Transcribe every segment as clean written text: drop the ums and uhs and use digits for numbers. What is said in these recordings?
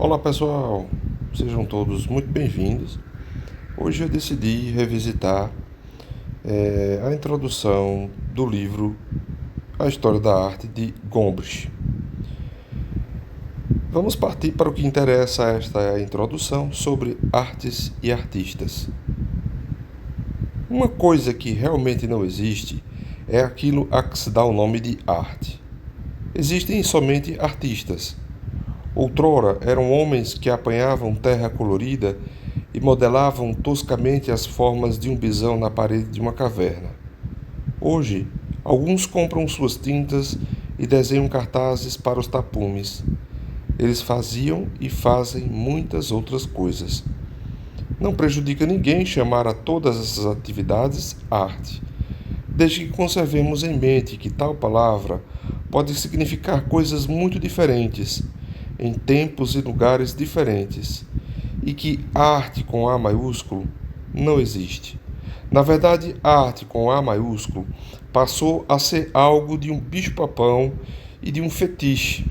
Olá pessoal, sejam todos muito bem-vindos. Hoje eu decidi revisitar a introdução do livro A História da Arte de Gombrich. Vamos partir para o que interessa a esta introdução sobre artes e artistas. Uma coisa que realmente não existe é aquilo a que se dá o nome de arte. Existem somente artistas. Outrora eram homens que apanhavam terra colorida e modelavam toscamente as formas de um bisão na parede de uma caverna. Hoje, alguns compram suas tintas e desenham cartazes para os tapumes. Eles faziam e fazem muitas outras coisas. Não prejudica ninguém chamar a todas essas atividades arte, desde que conservemos em mente que tal palavra pode significar coisas muito diferentes, em tempos e lugares diferentes, e que arte com A maiúsculo não existe. Na verdade, arte com A maiúsculo passou a ser algo de um bicho-papão e de um fetiche.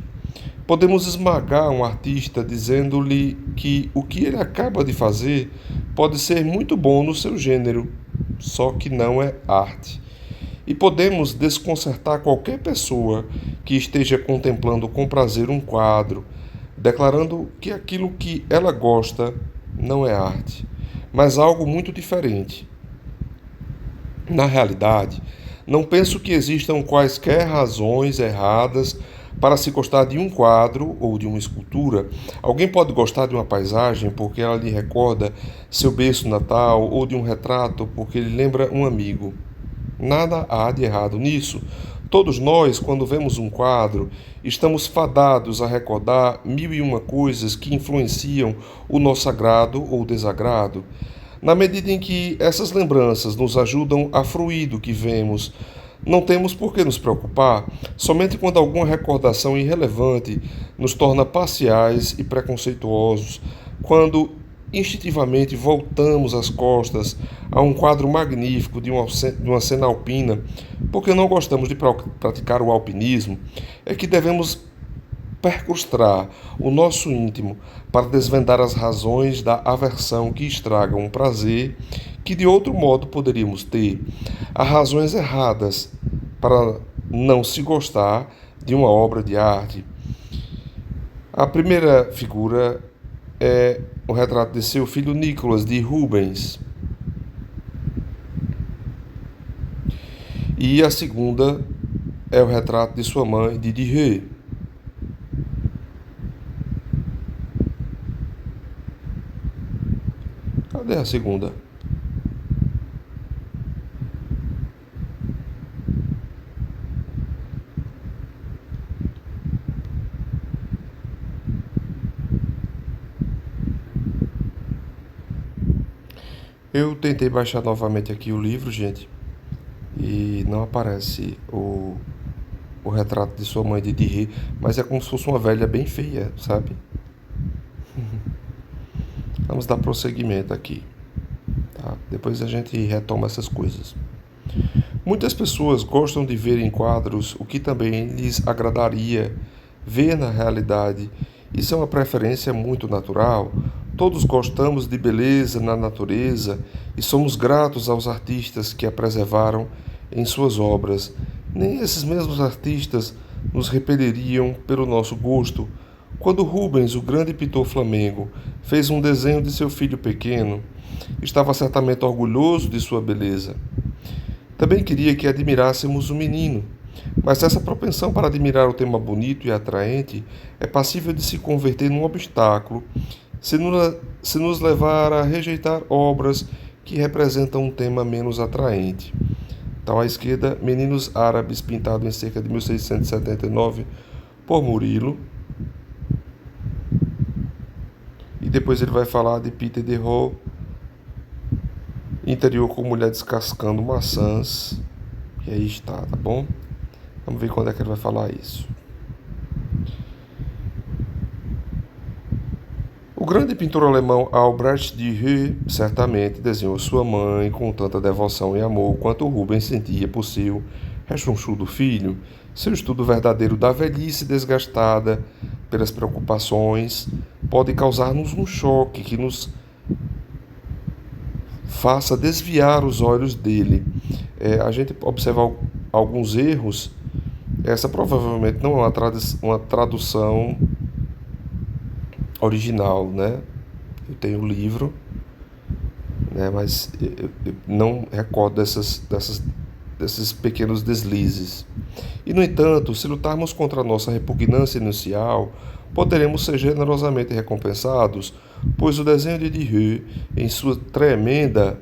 Podemos esmagar um artista dizendo-lhe que o que ele acaba de fazer pode ser muito bom no seu gênero, só que não é arte. E podemos desconcertar qualquer pessoa que esteja contemplando com prazer um quadro, declarando que aquilo que ela gosta não é arte, mas algo muito diferente. Na realidade, não penso que existam quaisquer razões erradas para se gostar de um quadro ou de uma escultura. Alguém pode gostar de uma paisagem porque ela lhe recorda seu berço natal ou de um retrato porque lhe lembra um amigo. Nada há de errado nisso. Todos nós, quando vemos um quadro, estamos fadados a recordar mil e uma coisas que influenciam o nosso agrado ou desagrado. Na medida em que essas lembranças nos ajudam a fruir do que vemos, não temos por que nos preocupar, somente quando alguma recordação irrelevante nos torna parciais e preconceituosos, quando instintivamente voltamos as costas a um quadro magnífico de uma cena alpina, porque não gostamos de praticar o alpinismo, é que devemos percrustar o nosso íntimo para desvendar as razões da aversão que estragam um prazer que de outro modo poderíamos ter. Há razões erradas para não se gostar de uma obra de arte. A primeira figura é o retrato de seu filho Nicholas, de Rubens. E a segunda é o retrato de sua mãe, de Durer. Cadê a segunda? Eu tentei baixar novamente aqui o livro, gente, e não aparece o retrato de sua mãe de Durer, mas é como se fosse uma velha bem feia, sabe? Vamos dar prosseguimento aqui, tá? Depois a gente retoma essas coisas. Muitas pessoas gostam de ver em quadros o que também lhes agradaria ver na realidade. Isso é uma preferência muito natural. Todos gostamos de beleza na natureza e somos gratos aos artistas que a preservaram em suas obras. Nem esses mesmos artistas nos repeliriam pelo nosso gosto. Quando Rubens, o grande pintor flamengo, fez um desenho de seu filho pequeno, estava certamente orgulhoso de sua beleza. Também queria que admirássemos o menino, mas essa propensão para admirar o tema bonito e atraente é passível de se converter num obstáculo se nos levar a rejeitar obras que representam um tema menos atraente. Então, à esquerda, Meninos Árabes, pintado em cerca de 1679 por Murillo. E depois ele vai falar de Peter de Roo, interior com mulher descascando maçãs. E aí está, tá bom? Vamos ver quando é que ele vai falar isso. O grande pintor alemão Albrecht Dürer certamente desenhou sua mãe com tanta devoção e amor quanto Rubens sentia por seu rechonchudo filho, seu estudo verdadeiro da velhice desgastada pelas preocupações, pode causar-nos um choque que nos faça desviar os olhos dele. A gente observa alguns erros. Essa provavelmente não é uma tradução original, né? Eu tenho o livro, né? Mas eu não recordo desses pequenos deslizes. E, no entanto, se lutarmos contra a nossa repugnância inicial, poderemos ser generosamente recompensados, pois o desenho de Dihue, em sua tremenda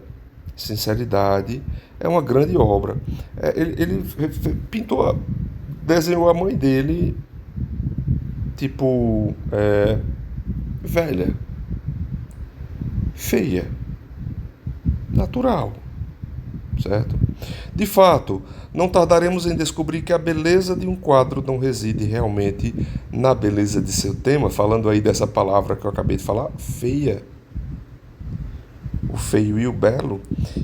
sinceridade, é uma grande obra. Ele pintou, desenhou a mãe dele, tipo, velha, feia, natural, certo? De fato, não tardaremos em descobrir que a beleza de um quadro não reside realmente na beleza de seu tema, falando aí dessa palavra que eu acabei de falar, feia. O feio e o belo.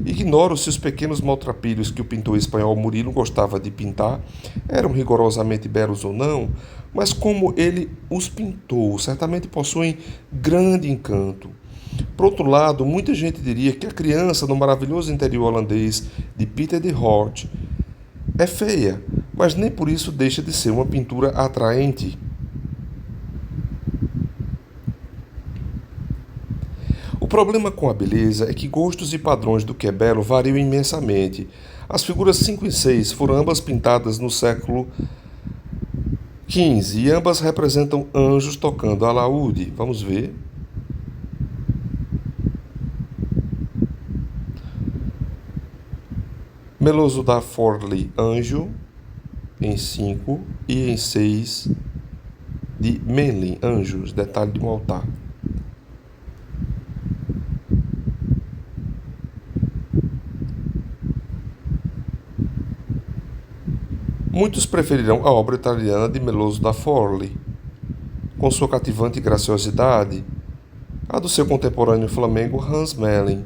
Ignoro se os pequenos maltrapilhos que o pintor espanhol Murilo gostava de pintar eram rigorosamente belos ou não, mas como ele os pintou, certamente possuem grande encanto. Por outro lado, muita gente diria que a criança no maravilhoso interior holandês de Peter de Hort é feia, mas nem por isso deixa de ser uma pintura atraente. O problema com a beleza é que gostos e padrões do que é belo variam imensamente. As figuras 5 e 6 foram ambas pintadas no século XV e ambas representam anjos tocando alaúde. Vamos ver. Meloso da Forlì, anjo, em 5, e em 6 de Menlin, anjos, detalhe de um altar. Muitos preferirão a obra italiana de Meloso da Forlì, com sua cativante graciosidade, a do seu contemporâneo flamengo Hans Melling.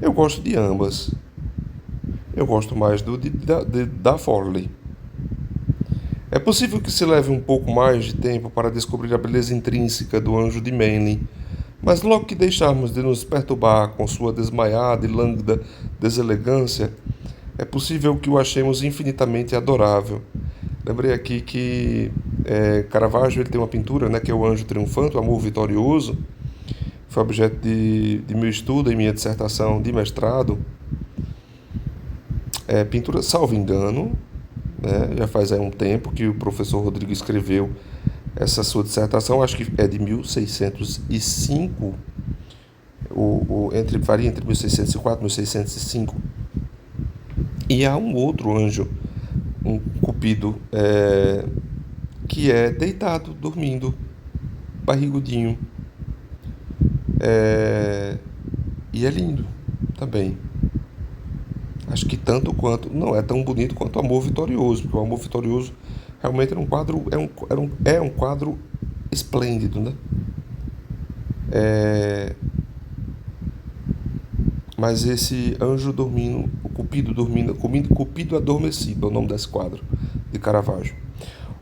Eu gosto de ambas. Eu gosto mais da Forlì. É possível que se leve um pouco mais de tempo para descobrir a beleza intrínseca do anjo de Menlin, mas logo que deixarmos de nos perturbar com sua desmaiada e lânguida deselegância, é possível que o achemos infinitamente adorável. Lembrei aqui que Caravaggio ele tem uma pintura, né, que é o Anjo Triunfante, o Amor Vitorioso. Foi objeto de meu estudo em minha dissertação de mestrado. Pintura, salvo engano, né, já faz aí um tempo que o professor Rodrigo escreveu essa sua dissertação, acho que é de 1605, varia entre 1604 e 1605. E há um outro anjo, um cupido, que é deitado, dormindo, barrigudinho. E é lindo também. Acho que tanto quanto, não é tão bonito quanto o Amor Vitorioso, porque o Amor Vitorioso realmente era um quadro, é um quadro esplêndido, né? Mas esse anjo dormindo, o Cupido dormindo, Cupido adormecido é o nome desse quadro de Caravaggio.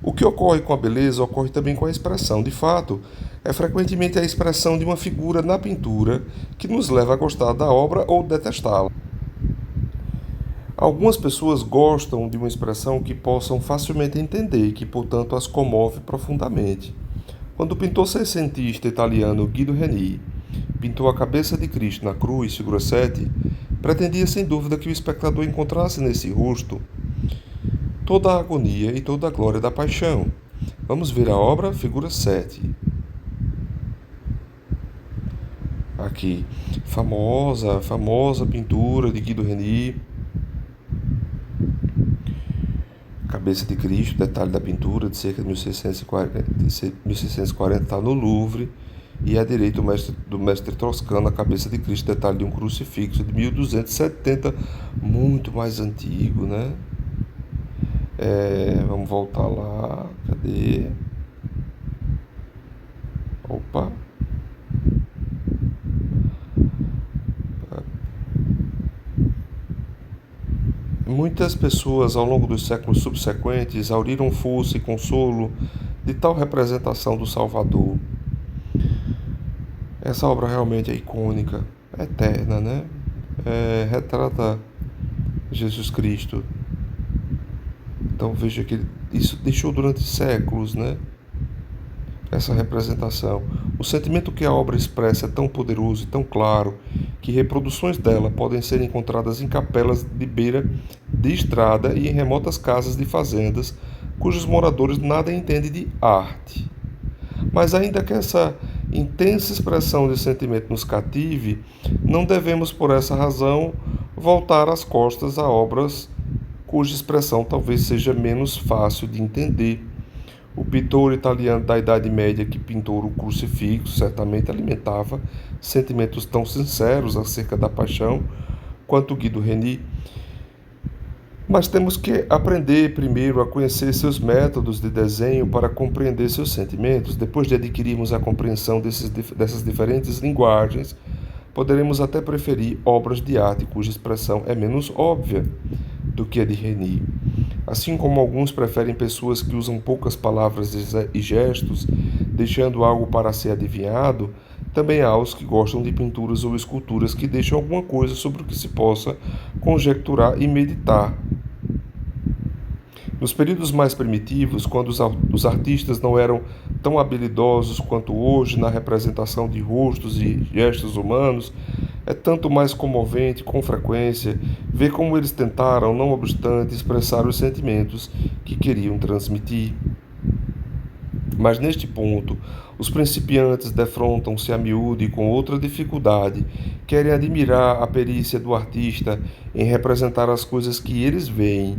O que ocorre com a beleza ocorre também com a expressão. De fato, é frequentemente a expressão de uma figura na pintura que nos leva a gostar da obra ou detestá-la. Algumas pessoas gostam de uma expressão que possam facilmente entender e que, portanto, as comove profundamente. Quando o pintor seiscentista italiano Guido Reni pintou a cabeça de Cristo na cruz, figura 7, pretendia sem dúvida que o espectador encontrasse nesse rosto toda a agonia e toda a glória da paixão. Vamos ver a obra, figura 7. Aqui, famosa pintura de Guido Reni. Cabeça de Cristo, detalhe da pintura, de cerca de 1640, está no Louvre. E à direita do mestre toscano, a cabeça de Cristo, detalhe de um crucifixo de 1270, muito mais antigo, né? Vamos voltar lá, cadê? Opa! Muitas pessoas, ao longo dos séculos subsequentes, exauriram força e consolo de tal representação do Salvador. Essa obra realmente é icônica, é eterna, né? Retrata Jesus Cristo. Então veja que isso deixou durante séculos, né? Essa representação. O sentimento que a obra expressa é tão poderoso e tão claro que reproduções dela podem ser encontradas em capelas de beira de estrada e em remotas casas de fazendas, cujos moradores nada entendem de arte. Mas ainda que essa intensa expressão de sentimento nos cative, não devemos, por essa razão, voltar as costas a obras cuja expressão talvez seja menos fácil de entender. O pintor italiano da Idade Média que pintou o crucifixo certamente alimentava sentimentos tão sinceros acerca da paixão quanto Guido Reni. Mas temos que aprender primeiro a conhecer seus métodos de desenho para compreender seus sentimentos. Depois de adquirirmos a compreensão dessas diferentes linguagens, poderemos até preferir obras de arte cuja expressão é menos óbvia do que a de Reni. Assim como alguns preferem pessoas que usam poucas palavras e gestos, deixando algo para ser adivinhado, também há os que gostam de pinturas ou esculturas que deixam alguma coisa sobre o que se possa conjecturar e meditar. Nos períodos mais primitivos, quando os artistas não eram tão habilidosos quanto hoje na representação de rostos e gestos humanos, é tanto mais comovente, com frequência, ver como eles tentaram, não obstante, expressar os sentimentos que queriam transmitir. Mas neste ponto, os principiantes defrontam-se a miúdo e com outra dificuldade, querem admirar a perícia do artista em representar as coisas que eles veem,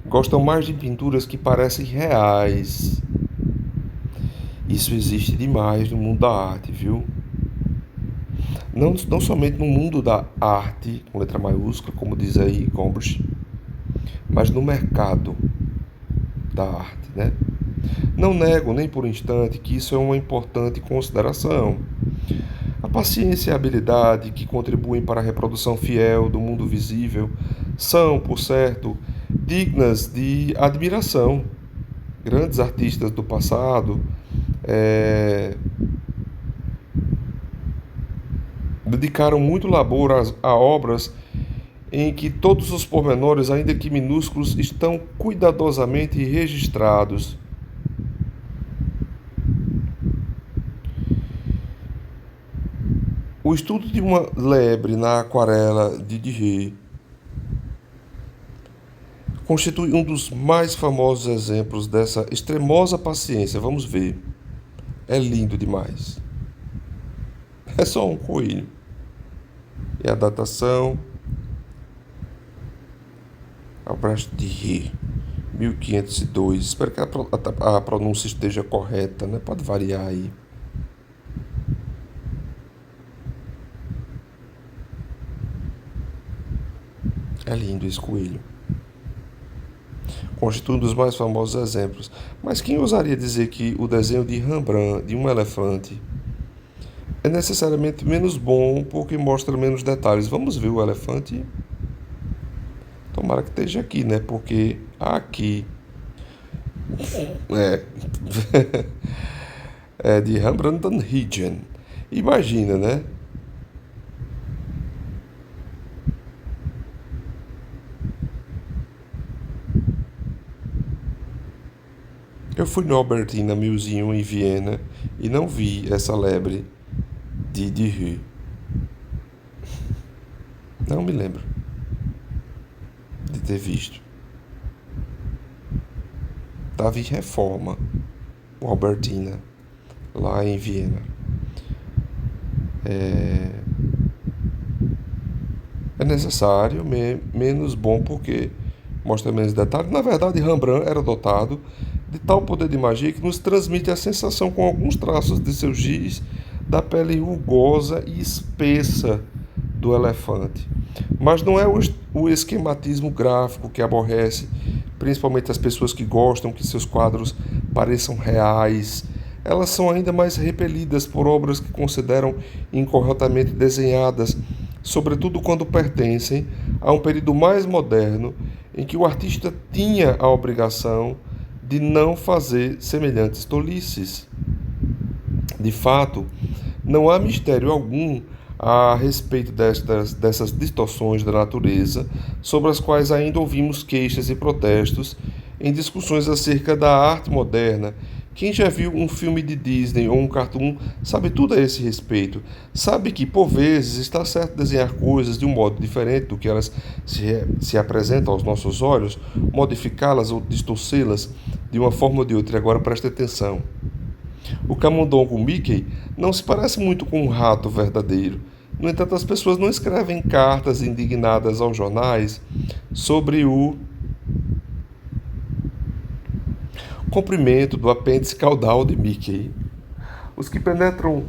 gostam mais de pinturas que parecem reais. Isso existe demais no mundo da arte, viu? Não somente no mundo da arte, com letra maiúscula, como diz aí Gombrich, mas no mercado da arte, né? Não nego nem por um instante que isso é uma importante consideração. A paciência e a habilidade que contribuem para a reprodução fiel do mundo visível são, por certo, dignas de admiração. Grandes artistas do passado dedicaram muito labor a obras em que todos os pormenores, ainda que minúsculos, estão cuidadosamente registrados. O estudo de uma lebre na aquarela de Durer constitui um dos mais famosos exemplos dessa extremosa paciência. Vamos ver. É lindo demais. É só um coelho. E a datação, Albrecht Dürer, 1502. Espero que a pronúncia esteja correta, né? Pode variar aí. É lindo esse coelho. Constitui um dos mais famosos exemplos. Mas quem ousaria dizer que o desenho de Rembrandt de um elefante é necessariamente menos bom porque mostra menos detalhes? Vamos ver o elefante. Tomara que esteja aqui, né? Porque aqui é, é de Rembrandt van Rijn. Imagina, né? Eu fui no Albertina Museum em Viena e não vi essa lebre de Durer. Não me lembro de ter visto. Estava em reforma, o Albertina, lá em Viena. É necessário, menos bom porque mostra menos detalhes. Na verdade, Rembrandt era dotado de tal poder de magia que nos transmite a sensação com alguns traços de seu giz da pele rugosa e espessa do elefante. Mas não é o esquematismo gráfico que aborrece, principalmente as pessoas que gostam que seus quadros pareçam reais. Elas são ainda mais repelidas por obras que consideram incorretamente desenhadas, sobretudo quando pertencem a um período mais moderno em que o artista tinha a obrigação de não fazer semelhantes tolices. De fato, Não há mistério algum a respeito dessas distorções da natureza, sobre as quais ainda ouvimos queixas e protestos em discussões acerca da arte moderna. Quem já viu um filme de Disney ou um cartoon sabe tudo a esse respeito. Sabe que, por vezes, está certo desenhar coisas de um modo diferente do que elas se apresentam aos nossos olhos, modificá-las ou distorcê-las de uma forma ou de outra. E agora preste atenção. O camundongo Mickey não se parece muito com um rato verdadeiro. No entanto, as pessoas não escrevem cartas indignadas aos jornais sobre o comprimento do apêndice caudal de Mickey. Os que penetram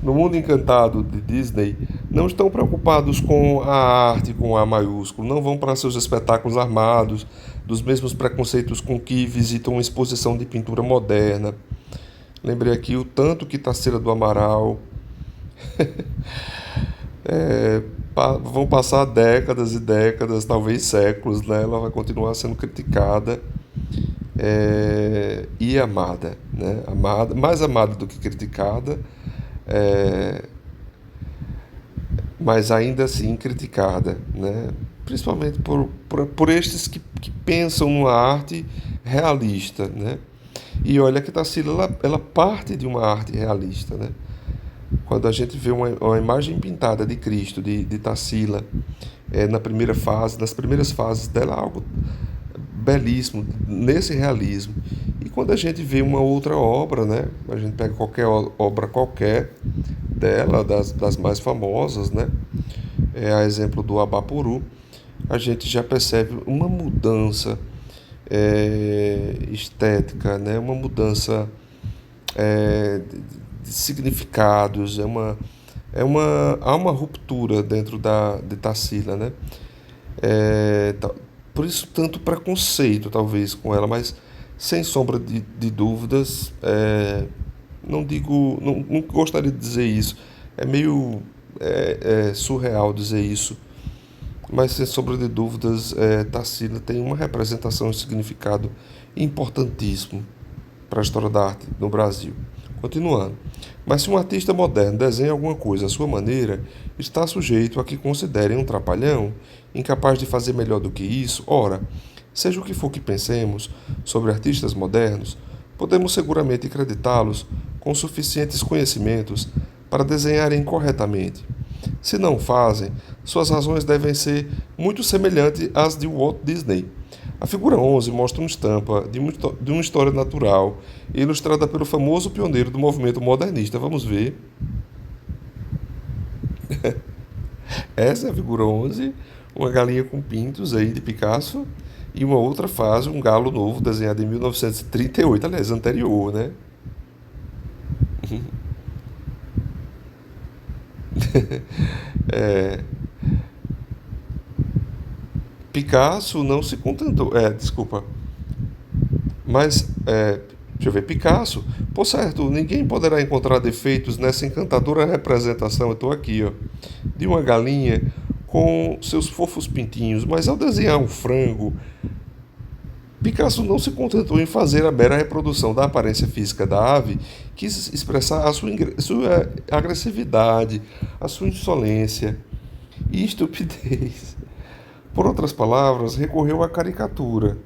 no mundo encantado de Disney não estão preocupados com a arte com A maiúsculo, não vão para seus espetáculos armados, dos mesmos preconceitos com que visitam uma exposição de pintura moderna. Lembrei aqui o tanto que Tarsila do Amaral vão passar décadas e décadas, talvez séculos, né? Ela vai continuar sendo criticada e amada, né? Amada, mais amada do que criticada, é, mas ainda assim criticada, né? Principalmente por estes que pensam numa arte realista, né? E olha que Tarsila ela parte de uma arte realista, né? Quando a gente vê uma imagem pintada de Cristo, de Tarsila, na primeira fase, nas primeiras fases dela, algo belíssimo, nesse realismo. E quando a gente vê uma outra obra, né? A gente pega qualquer obra qualquer dela, das mais famosas, né? A exemplo do Abaporu, a gente já percebe uma mudança estética, né? Uma mudança de significados, há uma ruptura dentro de Tarsila, né? Por isso tanto preconceito talvez com ela, mas sem sombra de dúvidas, não gostaria de dizer isso, é meio surreal dizer isso, mas sem sombra de dúvidas, Tarsila tem uma representação e significado importantíssimo para a história da arte no Brasil. Continuando. Mas se um artista moderno desenha alguma coisa à sua maneira, está sujeito a que considerem um trapalhão, incapaz de fazer melhor do que isso. Ora, seja o que for que pensemos sobre artistas modernos, podemos seguramente acreditá-los com suficientes conhecimentos para desenharem corretamente. Se não o fazem, suas razões devem ser muito semelhantes às de Walt Disney. A figura 11 mostra uma estampa de uma história natural, ilustrada pelo famoso pioneiro do movimento modernista. Vamos ver. Essa é a figura 11, uma galinha com pintos aí de Picasso, e uma outra fase, um galo novo, desenhado em 1938, aliás, anterior, né? É, Picasso não se contentou. Desculpa. Mas, deixa eu ver, Picasso, por certo, ninguém poderá encontrar defeitos nessa encantadora representação, eu estou aqui, ó, de uma galinha com seus fofos pintinhos, mas ao desenhar um frango, Picasso não se contentou em fazer a mera reprodução da aparência física da ave, quis expressar sua agressividade, a sua insolência e estupidez. Por outras palavras, recorreu à caricatura.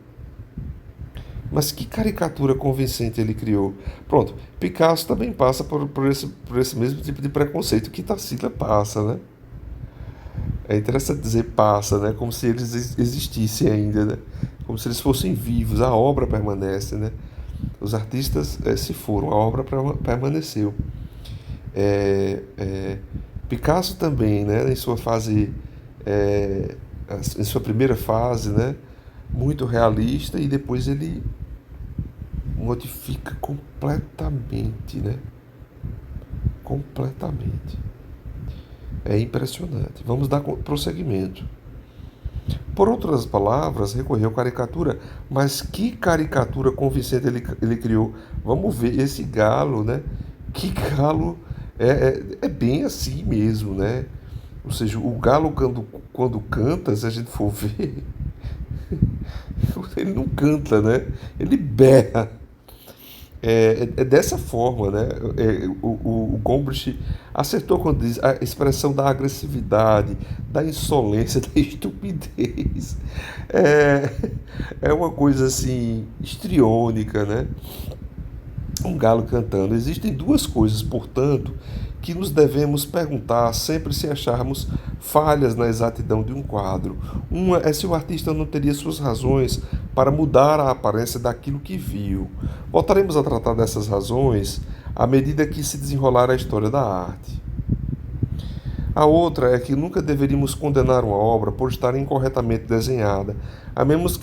Mas que caricatura convincente ele criou. Pronto, Picasso também passa por esse mesmo tipo de preconceito que Tarsila passa, né? É interessante dizer passa, né? Como se eles existissem ainda, né? Como se eles fossem vivos, a obra permanece, né? Os artistas se foram, a obra permaneceu. É, é, Picasso também, né? Em sua fase, em sua primeira fase, né? Muito realista, e depois ele modifica completamente, né? Completamente. É impressionante. Vamos dar prosseguimento. Por outras palavras, recorreu à caricatura, mas que caricatura convincente ele criou. Vamos ver esse galo, né? Que galo é bem assim mesmo, né? Ou seja, o galo quando canta, se a gente for ver, ele não canta, né? Ele berra. É dessa forma, né? O Gombrich acertou quando diz a expressão da agressividade, da insolência, da estupidez. É, é uma coisa assim, histriônica, né? Um galo cantando. Existem duas coisas, portanto, que nos devemos perguntar sempre se acharmos falhas na exatidão de um quadro. Uma é se o artista não teria suas razões para mudar a aparência daquilo que viu. Voltaremos a tratar dessas razões à medida que se desenrolar a história da arte. A outra é que nunca deveríamos condenar uma obra por estar incorretamente desenhada, a menos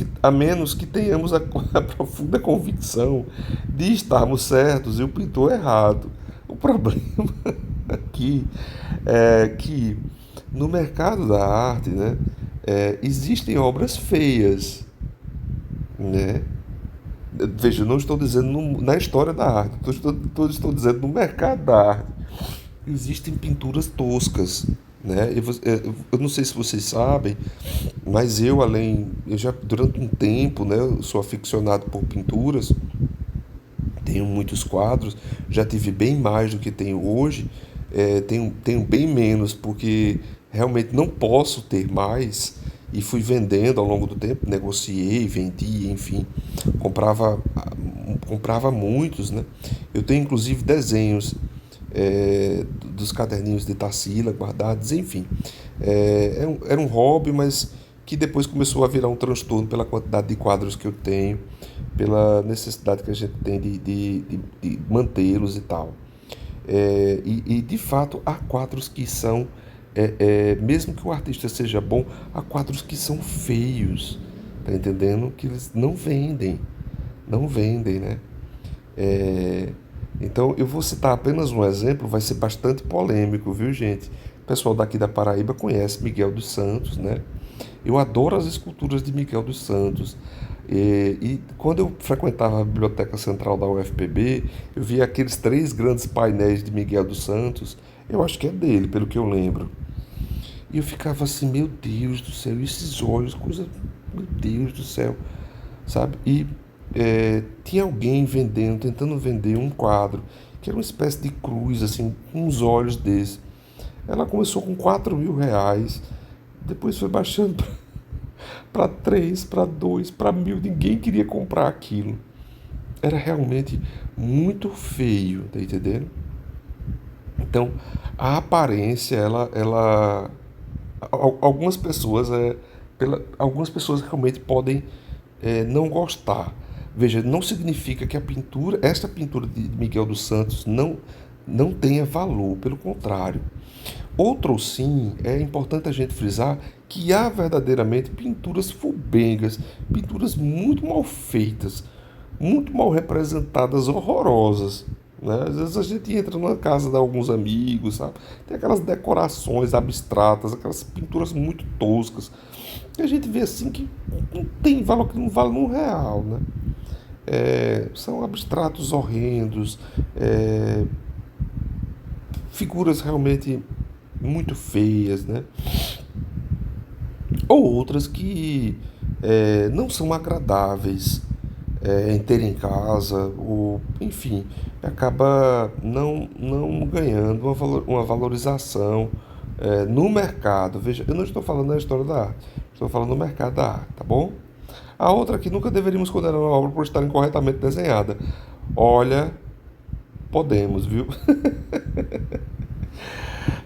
que tenhamos a profunda convicção de estarmos certos e o pintor errado. O problema aqui é que no mercado da arte, né, existem obras feias, né? Veja, eu não estou dizendo na história da arte, estou dizendo no mercado da arte. Existem pinturas toscas, né? Eu não sei se vocês sabem, mas eu já durante um tempo, né, eu sou aficionado por pinturas, tenho muitos quadros, já tive bem mais do que tenho hoje, tenho bem menos porque realmente não posso ter mais e fui vendendo ao longo do tempo, negociei, vendi, enfim, comprava, comprava muitos, né? Eu tenho inclusive desenhos dos caderninhos de Tarsila guardados, enfim. Era um hobby, mas que depois começou a virar um transtorno pela quantidade de quadros que eu tenho, pela necessidade que a gente tem de mantê-los e tal. De fato há quadros que são, mesmo que o artista seja bom, há quadros que são feios, tá entendendo? Que eles não vendem, não vendem, né? É, então, eu vou citar apenas um exemplo, vai ser bastante polêmico, viu, gente? O pessoal daqui da Paraíba conhece Miguel dos Santos, né? Eu adoro as esculturas de Miguel dos Santos. E quando eu frequentava a Biblioteca Central da UFPB, eu via aqueles três grandes painéis de Miguel dos Santos. Eu acho que é dele, pelo que eu lembro. E eu ficava assim, meu Deus do céu, e esses olhos, coisa, meu Deus do céu, sabe? E tinha alguém vendendo, tentando vender um quadro, que era uma espécie de cruz, assim, com uns olhos desses. Ela começou com R$ 4.000, depois foi baixando para 3, para 2, para 1.000, ninguém queria comprar aquilo. Era realmente muito feio, tá entendendo? Então, a aparência, algumas pessoas, algumas pessoas realmente podem não gostar. Veja, não significa que esta pintura de Miguel dos Santos não tenha valor, pelo contrário. Outro sim, é importante a gente frisar que há verdadeiramente pinturas fubengas, pinturas muito mal feitas, muito mal representadas, horrorosas. Né? Às vezes a gente entra na casa de alguns amigos, sabe? Tem aquelas decorações abstratas, aquelas pinturas muito toscas, que a gente vê assim que não tem valor, que não vale R$ 1, né? São abstratos horrendos, figuras realmente muito feias, né? Ou outras que não são agradáveis em ter em casa, ou, enfim, acaba não ganhando uma valorização no mercado. Veja, eu não estou falando da história da arte, estou falando do mercado da arte, tá bom? A outra que nunca deveríamos condenar uma obra por estar incorretamente desenhada. Olha, podemos, viu?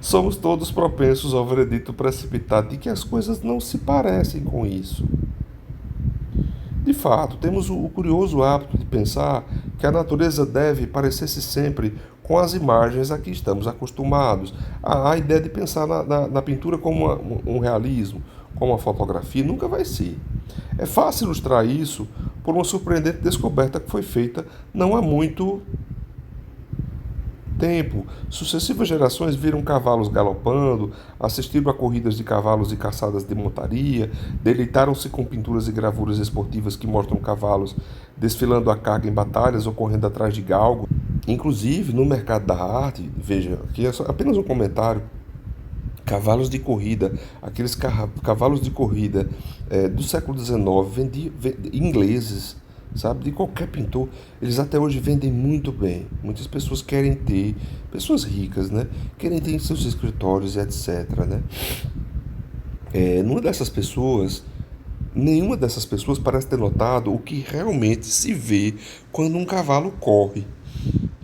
Somos todos propensos ao veredito precipitado de que as coisas não se parecem com isso. De fato, temos o curioso hábito de pensar que a natureza deve parecer-se sempre com as imagens a que estamos acostumados. A ideia de pensar na pintura como um realismo, como uma fotografia, nunca vai ser. É fácil ilustrar isso por uma surpreendente descoberta que foi feita não há muito tempo. Sucessivas gerações viram cavalos galopando, assistiram a corridas de cavalos e caçadas de montaria, deleitaram-se com pinturas e gravuras esportivas que mostram cavalos desfilando a carga em batalhas ou correndo atrás de galgos. Inclusive, no mercado da arte, veja, aqui é apenas um comentário, cavalos de corrida, cavalos de corrida do século XIX, ingleses, sabe? De qualquer pintor. Eles até hoje vendem muito bem. Muitas pessoas querem ter, pessoas ricas, né? Querem ter em seus escritórios e etc, né? Numa dessas pessoas, nenhuma dessas pessoas parece ter notado o que realmente se vê quando um cavalo corre.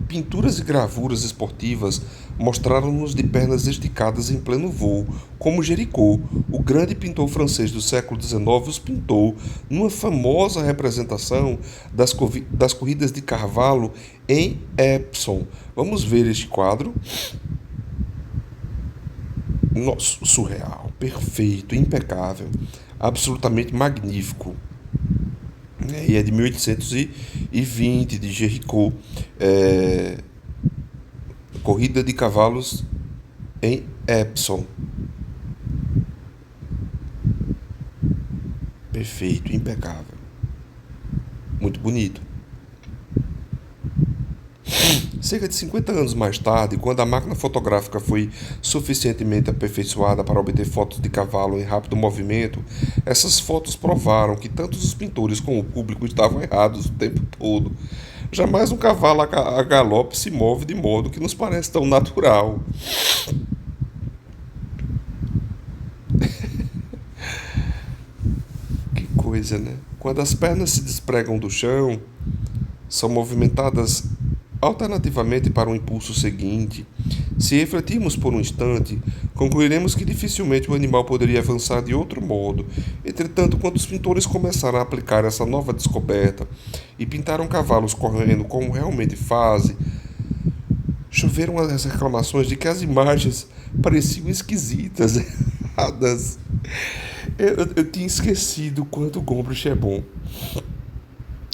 Pinturas e gravuras esportivas mostraram-nos de pernas esticadas em pleno voo, como Géricault, o grande pintor francês do século XIX, os pintou numa famosa representação das corridas de cavalo em Epsom. Vamos ver este quadro. Nossa, surreal, perfeito, impecável, absolutamente magnífico. E é de 1820, de Géricault. Corrida de cavalos em Epsom. Perfeito, impecável. Muito bonito. Cerca de 50 anos mais tarde, quando a máquina fotográfica foi suficientemente aperfeiçoada para obter fotos de cavalo em rápido movimento, essas fotos provaram que tanto os pintores como o público estavam errados o tempo todo. Jamais um cavalo a galope se move de modo que nos parece tão natural. Que coisa, né? Quando as pernas se despregam do chão, são movimentadas alternativamente para o impulso seguinte. Se refletirmos por um instante, concluiremos que dificilmente o animal poderia avançar de outro modo. Entretanto, quando os pintores começaram a aplicar essa nova descoberta e pintaram cavalos correndo como realmente fazem, choveram as reclamações de que as imagens pareciam esquisitas, erradas. Eu tinha esquecido o quanto o Gombrich é bom.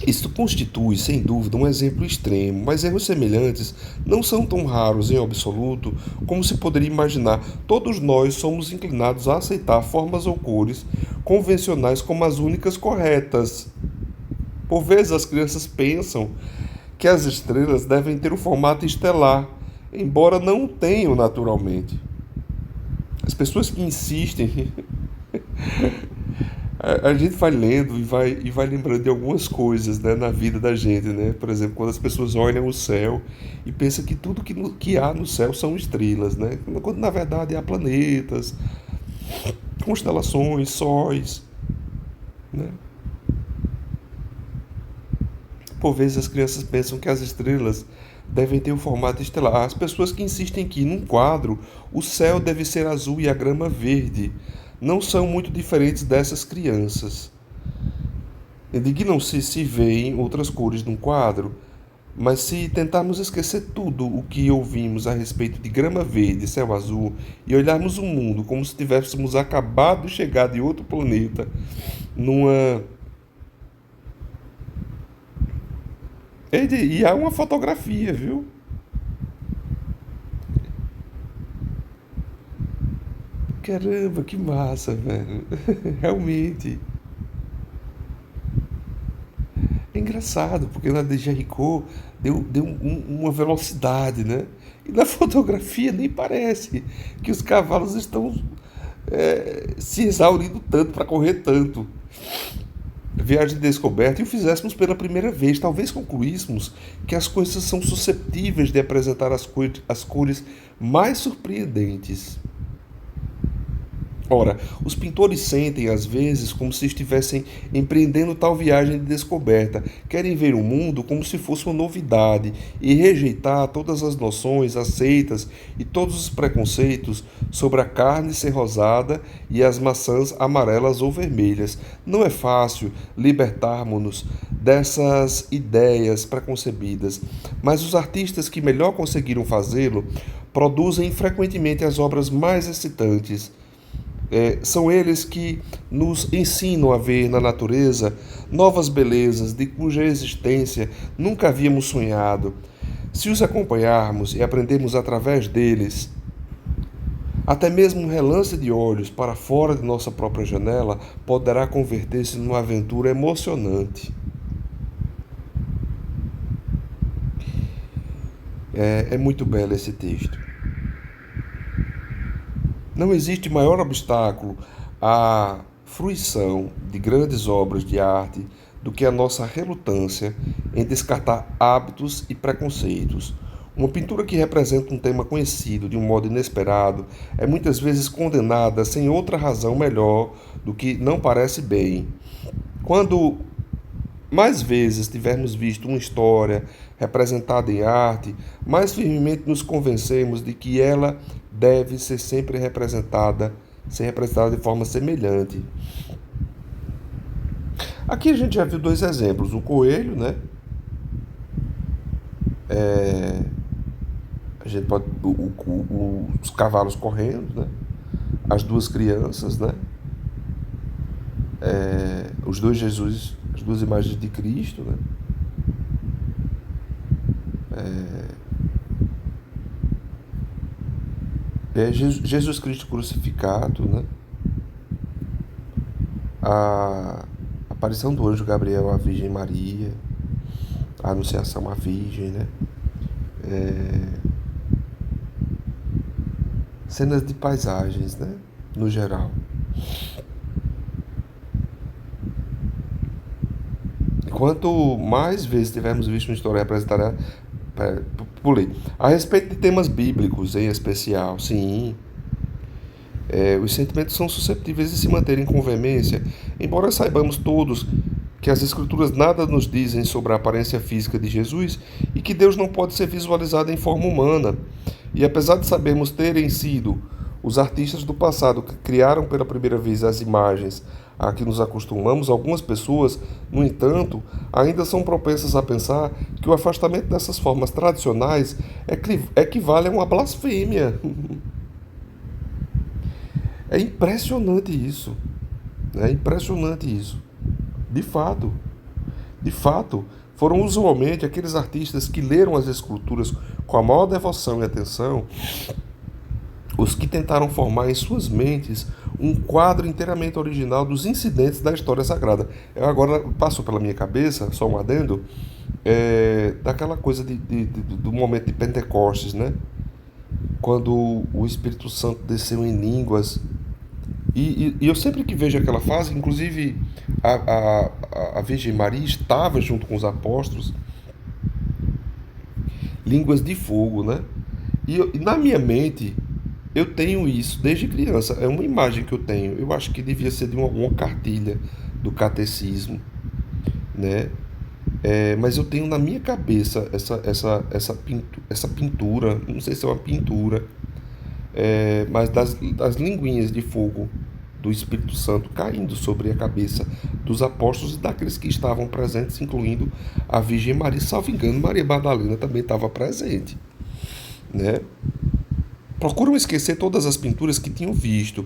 Isto constitui, sem dúvida, um exemplo extremo, mas erros semelhantes não são tão raros em absoluto como se poderia imaginar. Todos nós somos inclinados a aceitar formas ou cores convencionais como as únicas corretas. Por vezes as crianças pensam que as estrelas devem ter o formato estelar, embora não o tenham naturalmente. As pessoas que insistem a gente vai lendo e vai lembrando de algumas coisas, né, na vida da gente, né? Por exemplo, quando as pessoas olham o céu e pensam que tudo que há no céu são estrelas, né? Quando na verdade há planetas, constelações, sóis, né? Por vezes as crianças pensam que as estrelas devem ter o formato estelar. As pessoas que insistem que, num quadro, o céu deve ser azul e a grama verde, não são muito diferentes dessas crianças. Indignam-se se veem outras cores num quadro, mas se tentarmos esquecer tudo o que ouvimos a respeito de grama verde e céu azul e olharmos o mundo como se tivéssemos acabado de chegar de outro planeta, numa. E há uma fotografia, viu? Caramba, que massa, velho. Realmente. É engraçado, porque na de Jericho deu uma velocidade, né? E na fotografia nem parece que os cavalos estão se exaurindo tanto para correr tanto. Viagem de descoberta e o fizéssemos pela primeira vez, talvez concluíssemos que as coisas são suscetíveis de apresentar as cores mais surpreendentes. Ora, os pintores sentem, às vezes, como se estivessem empreendendo tal viagem de descoberta. Querem ver o mundo como se fosse uma novidade e rejeitar todas as noções aceitas e todos os preconceitos sobre a carne ser rosada e as maçãs amarelas ou vermelhas. Não é fácil libertarmos-nos dessas ideias preconcebidas, mas os artistas que melhor conseguiram fazê-lo produzem frequentemente as obras mais excitantes. São eles que nos ensinam a ver na natureza novas belezas de cuja existência nunca havíamos sonhado. Se os acompanharmos e aprendermos através deles, até mesmo um relance de olhos para fora de nossa própria janela poderá converter-se numa aventura emocionante. É muito belo esse texto. Não existe maior obstáculo à fruição de grandes obras de arte do que a nossa relutância em descartar hábitos e preconceitos. Uma pintura que representa um tema conhecido de um modo inesperado é muitas vezes condenada sem outra razão melhor do que não parece bem. Quando mais vezes tivermos visto uma história representada em arte, mais firmemente nos convencemos de que ela deve ser sempre ser representada de forma semelhante. Aqui a gente já viu dois exemplos, o coelho, né? A gente pode os cavalos correndo, né? As duas crianças, né? Os dois Jesus, as duas imagens de Cristo, né? Jesus Cristo crucificado, né? A aparição do anjo Gabriel à Virgem Maria, a anunciação à Virgem, né? Cenas de paisagens, né? No geral. Quanto mais vezes tivermos visto uma história representada, pulei. A respeito de temas bíblicos em especial, sim. Os sentimentos são susceptíveis de se manterem com veemência, embora saibamos todos que as Escrituras nada nos dizem sobre a aparência física de Jesus e que Deus não pode ser visualizado em forma humana. E apesar de sabermos terem sido os artistas do passado que criaram pela primeira vez as imagens a que nos acostumamos, algumas pessoas, no entanto, ainda são propensas a pensar que o afastamento dessas formas tradicionais equivale a uma blasfêmia. É impressionante isso. É impressionante isso. De fato. De fato, foram usualmente aqueles artistas que leram as esculturas com a maior devoção e atenção os que tentaram formar em suas mentes um quadro inteiramente original dos incidentes da história sagrada. Eu agora passou pela minha cabeça, só um adendo, daquela coisa do momento de Pentecostes, né? Quando o Espírito Santo desceu em línguas. E eu sempre que vejo aquela fase, inclusive a Virgem Maria estava junto com os apóstolos, línguas de fogo, né? E na minha mente, eu tenho isso desde criança. É uma imagem que eu tenho. Eu acho que devia ser de alguma cartilha do catecismo, né? Mas eu tenho na minha cabeça essa pintura, não sei se é uma pintura, mas das linguinhas de fogo do Espírito Santo caindo sobre a cabeça dos apóstolos e daqueles que estavam presentes, incluindo a Virgem Maria. Salvo engano, Maria Madalena também estava presente, né? Procuram esquecer todas as pinturas que tinham visto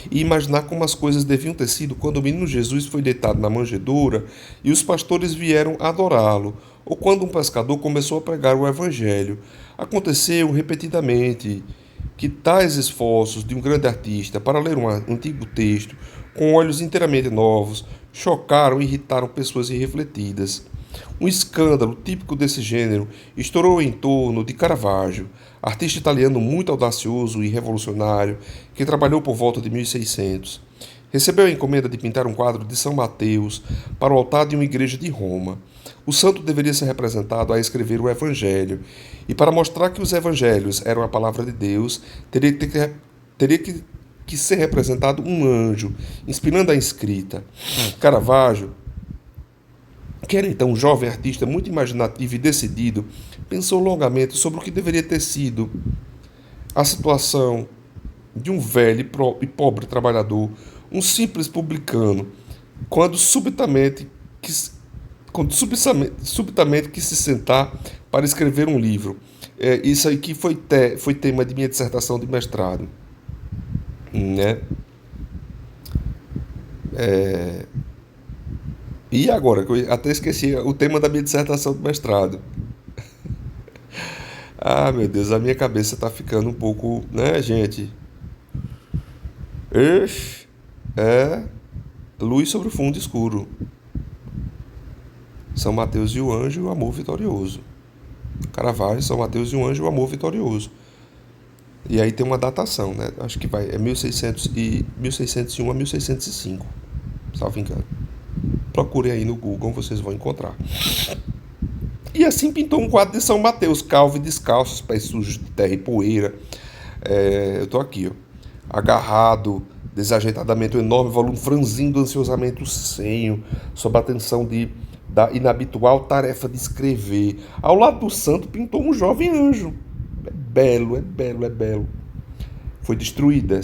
e imaginar como as coisas deviam ter sido quando o menino Jesus foi deitado na manjedoura e os pastores vieram adorá-lo, ou quando um pescador começou a pregar o evangelho. Aconteceu repetidamente que tais esforços de um grande artista para ler um antigo texto com olhos inteiramente novos chocaram e irritaram pessoas irrefletidas. Um escândalo típico desse gênero estourou em torno de Caravaggio, artista italiano muito audacioso e revolucionário que trabalhou por volta de 1600. Recebeu a encomenda de pintar um quadro de São Mateus para o altar de uma igreja de Roma. O santo deveria ser representado a escrever o Evangelho, e para mostrar que os Evangelhos eram a palavra de Deus, teria que ser representado um anjo, inspirando a escrita. Caravaggio, que era então um jovem artista muito imaginativo e decidido, pensou longamente sobre o que deveria ter sido a situação de um velho e pobre trabalhador, um simples publicano, quando subitamente quis se sentar para escrever um livro. Isso aqui foi tema de minha dissertação de mestrado, né? E agora, que eu até esqueci o tema da minha dissertação de mestrado. Ah, meu Deus, a minha cabeça tá ficando um pouco, né, gente? Ixi, é luz sobre o fundo escuro. São Mateus e o anjo e o amor vitorioso. Caravaggio, São Mateus e o anjo e o amor vitorioso. E aí tem uma datação, né? Acho que é 1601 a 1605, salvo engano. Procurem aí no Google, vocês vão encontrar. E assim pintou um quadro de São Mateus, calvo e descalço, pés sujos de terra e poeira. Eu tô aqui, ó, agarrado, desajeitadamente, um enorme volume franzindo ansiosamente o senho, sob a tensão da inabitual tarefa de escrever. Ao lado do santo pintou um jovem anjo. É belo, é belo, é belo. Foi destruída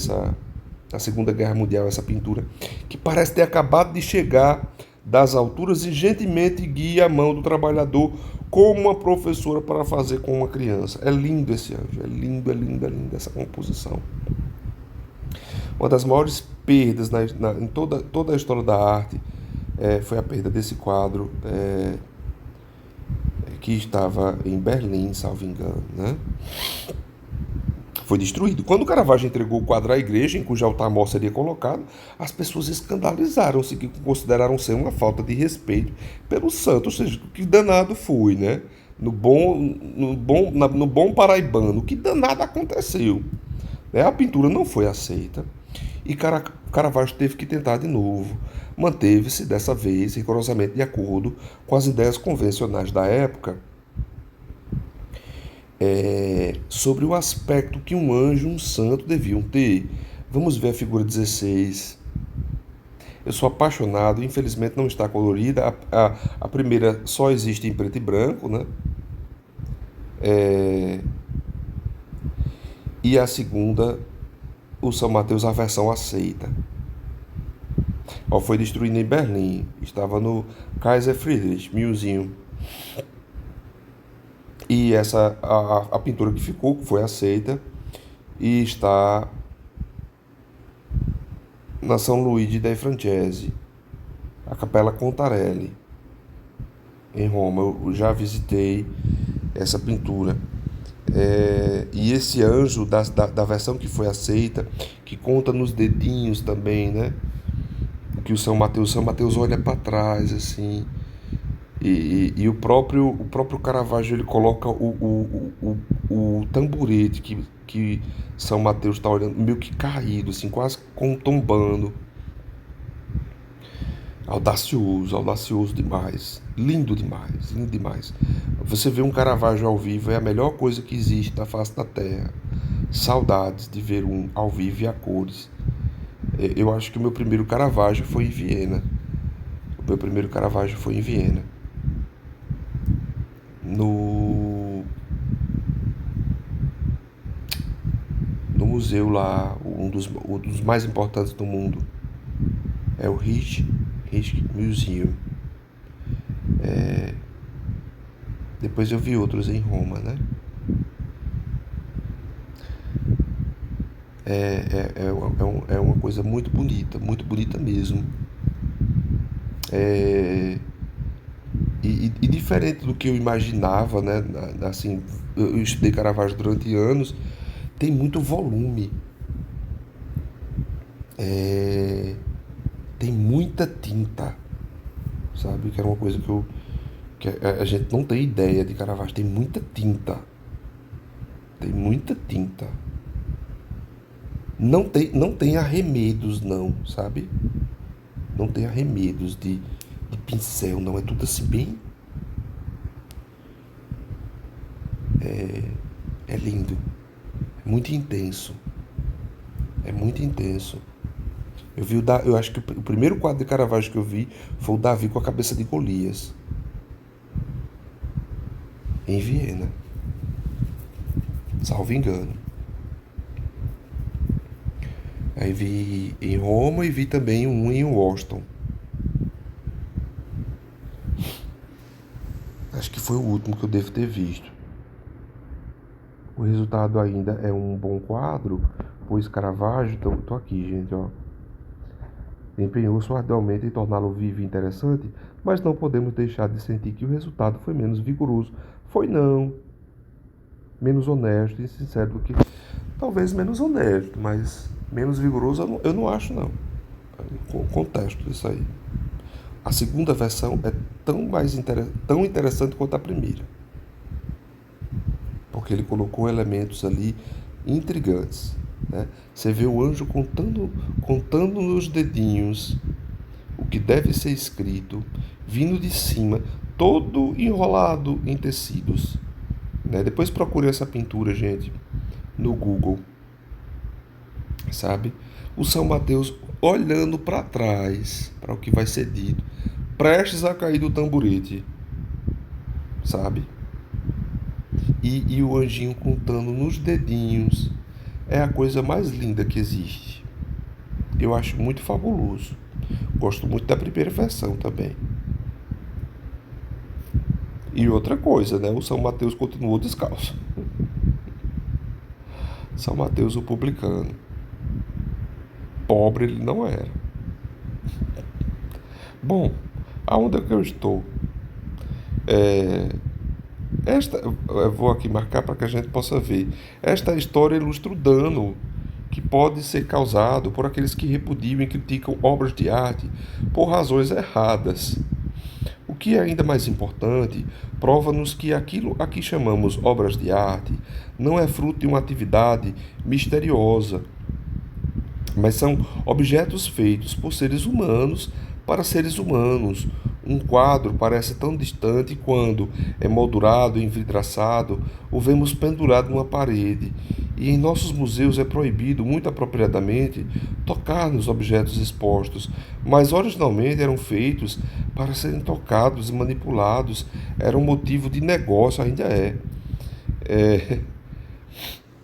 na Segunda Guerra Mundial essa pintura, que parece ter acabado de chegar das alturas e gentilmente guia a mão do trabalhador como uma professora para fazer com uma criança. É lindo esse anjo, é lindo, é lindo, é lindo essa composição. Uma das maiores perdas em toda a história da arte foi a perda desse quadro que estava em Berlim, salvo engano, né? Foi destruído. Quando Caravaggio entregou o quadro à igreja em cujo altar-mor seria colocado, as pessoas escandalizaram-se, que consideraram ser uma falta de respeito pelo santo, ou seja, que danado foi, né? No bom paraibano, que danado aconteceu. Né? A pintura não foi aceita e Caravaggio teve que tentar de novo. Manteve-se, dessa vez, rigorosamente de acordo com as ideias convencionais da época, sobre o aspecto que um anjo e um santo deviam ter. Vamos ver a figura 16. Eu sou apaixonado, infelizmente não está colorida. A primeira só existe em preto e branco, né? E a segunda, o São Mateus, a versão aceita. Foi destruído em Berlim. Estava no Kaiser Friedrich Museum. E a pintura que ficou, que foi aceita, e está na São Luigi dei Francesi, a Capela Contarelli, em Roma. Eu já visitei essa pintura. E esse anjo da versão que foi aceita, que conta nos dedinhos também, né? Que São Mateus olha para trás, assim. E o próprio Caravaggio, ele coloca o tamborete que São Mateus está olhando, meio que caído, assim, quase tombando. Audacioso demais. Lindo demais, lindo demais. Você vê um Caravaggio ao vivo, é a melhor coisa que existe na face da Terra. Saudades de ver um ao vivo e a cores. Eu acho que o meu primeiro Caravaggio foi em Viena. O meu primeiro Caravaggio foi em Viena. No museu lá, um dos mais importantes do mundo. É o Rijksmuseum. Depois eu vi outros em Roma, né? É uma coisa muito bonita mesmo. E diferente do que eu imaginava, né? Assim, eu estudei Caravaggio durante anos, tem muito volume. Tem muita tinta, sabe? Que era uma coisa que a gente não tem ideia de Caravaggio. Tem muita tinta. Tem muita tinta. Não tem arremedos, não, sabe? Não tem arremedos de pincel, não. É tudo assim bem. É lindo. É muito intenso. É muito intenso. Eu acho que o primeiro quadro de Caravaggio que eu vi foi o Davi com a cabeça de Golias, em Viena, salvo engano. Aí vi em Roma e vi também um em Washington. Acho que foi o último que eu devo ter visto. O resultado ainda é um bom quadro, pois Caravaggio, tô aqui, gente, ó, empenhou-se arduamente em torná-lo vivo e interessante, mas não podemos deixar de sentir que o resultado foi menos vigoroso. Foi não. Menos honesto e sincero do que... Talvez menos honesto, mas menos vigoroso eu não acho, não. Contesto isso aí. A segunda versão é tão interessante quanto a primeira. Porque ele colocou elementos ali intrigantes. Né? Você vê o anjo contando nos dedinhos que deve ser escrito, vindo de cima, todo enrolado em tecidos. Né? Depois procure essa pintura, gente, no Google, sabe? O São Mateus olhando para trás, para o que vai ser dito, prestes a cair do tamborete, sabe? E o anjinho contando nos dedinhos é a coisa mais linda que existe. Eu acho muito fabuloso. Gosto muito da primeira versão também. E outra coisa, né? O São Mateus continuou descalço. São Mateus, o publicano. Pobre ele não era. Bom, aonde é que eu estou? É, eu vou aqui marcar para que a gente possa ver. Esta história ilustra o dano que pode ser causado por aqueles que repudiam e criticam obras de arte por razões erradas. O que é ainda mais importante, prova-nos que aquilo a que chamamos obras de arte não é fruto de uma atividade misteriosa, mas são objetos feitos por seres humanos para seres humanos. Um quadro parece tão distante quando, emoldurado e envidraçado, o vemos pendurado numa parede. E em nossos museus é proibido, muito apropriadamente, tocar nos objetos expostos, mas originalmente eram feitos para serem tocados e manipulados. Era um motivo de negócio, ainda é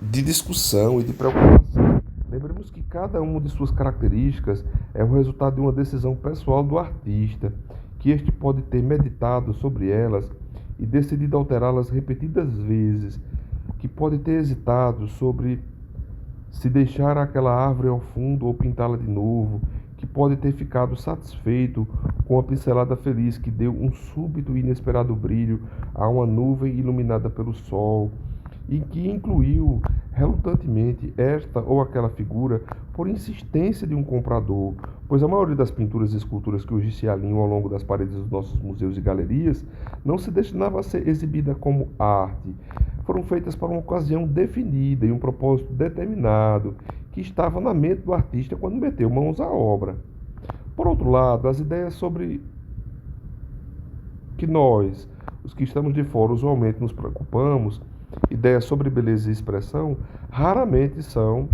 de discussão e de preocupação. Lembremos que cada uma de suas características é o resultado de uma decisão pessoal do artista, que este pode ter meditado sobre elas e decidido alterá-las repetidas vezes, que pode ter hesitado sobre se deixar aquela árvore ao fundo ou pintá-la de novo, que pode ter ficado satisfeito com a pincelada feliz que deu um súbito e inesperado brilho a uma nuvem iluminada pelo sol, e que incluiu relutantemente esta ou aquela figura por insistência de um comprador, pois a maioria das pinturas e esculturas que hoje se alinham ao longo das paredes dos nossos museus e galerias não se destinava a ser exibida como arte. Foram feitas para uma ocasião definida e um propósito determinado que estava na mente do artista quando meteu mãos à obra. Por outro lado, as ideias sobre que nós, os que estamos de fora, usualmente nos preocupamos, ideias sobre beleza e expressão, raramente são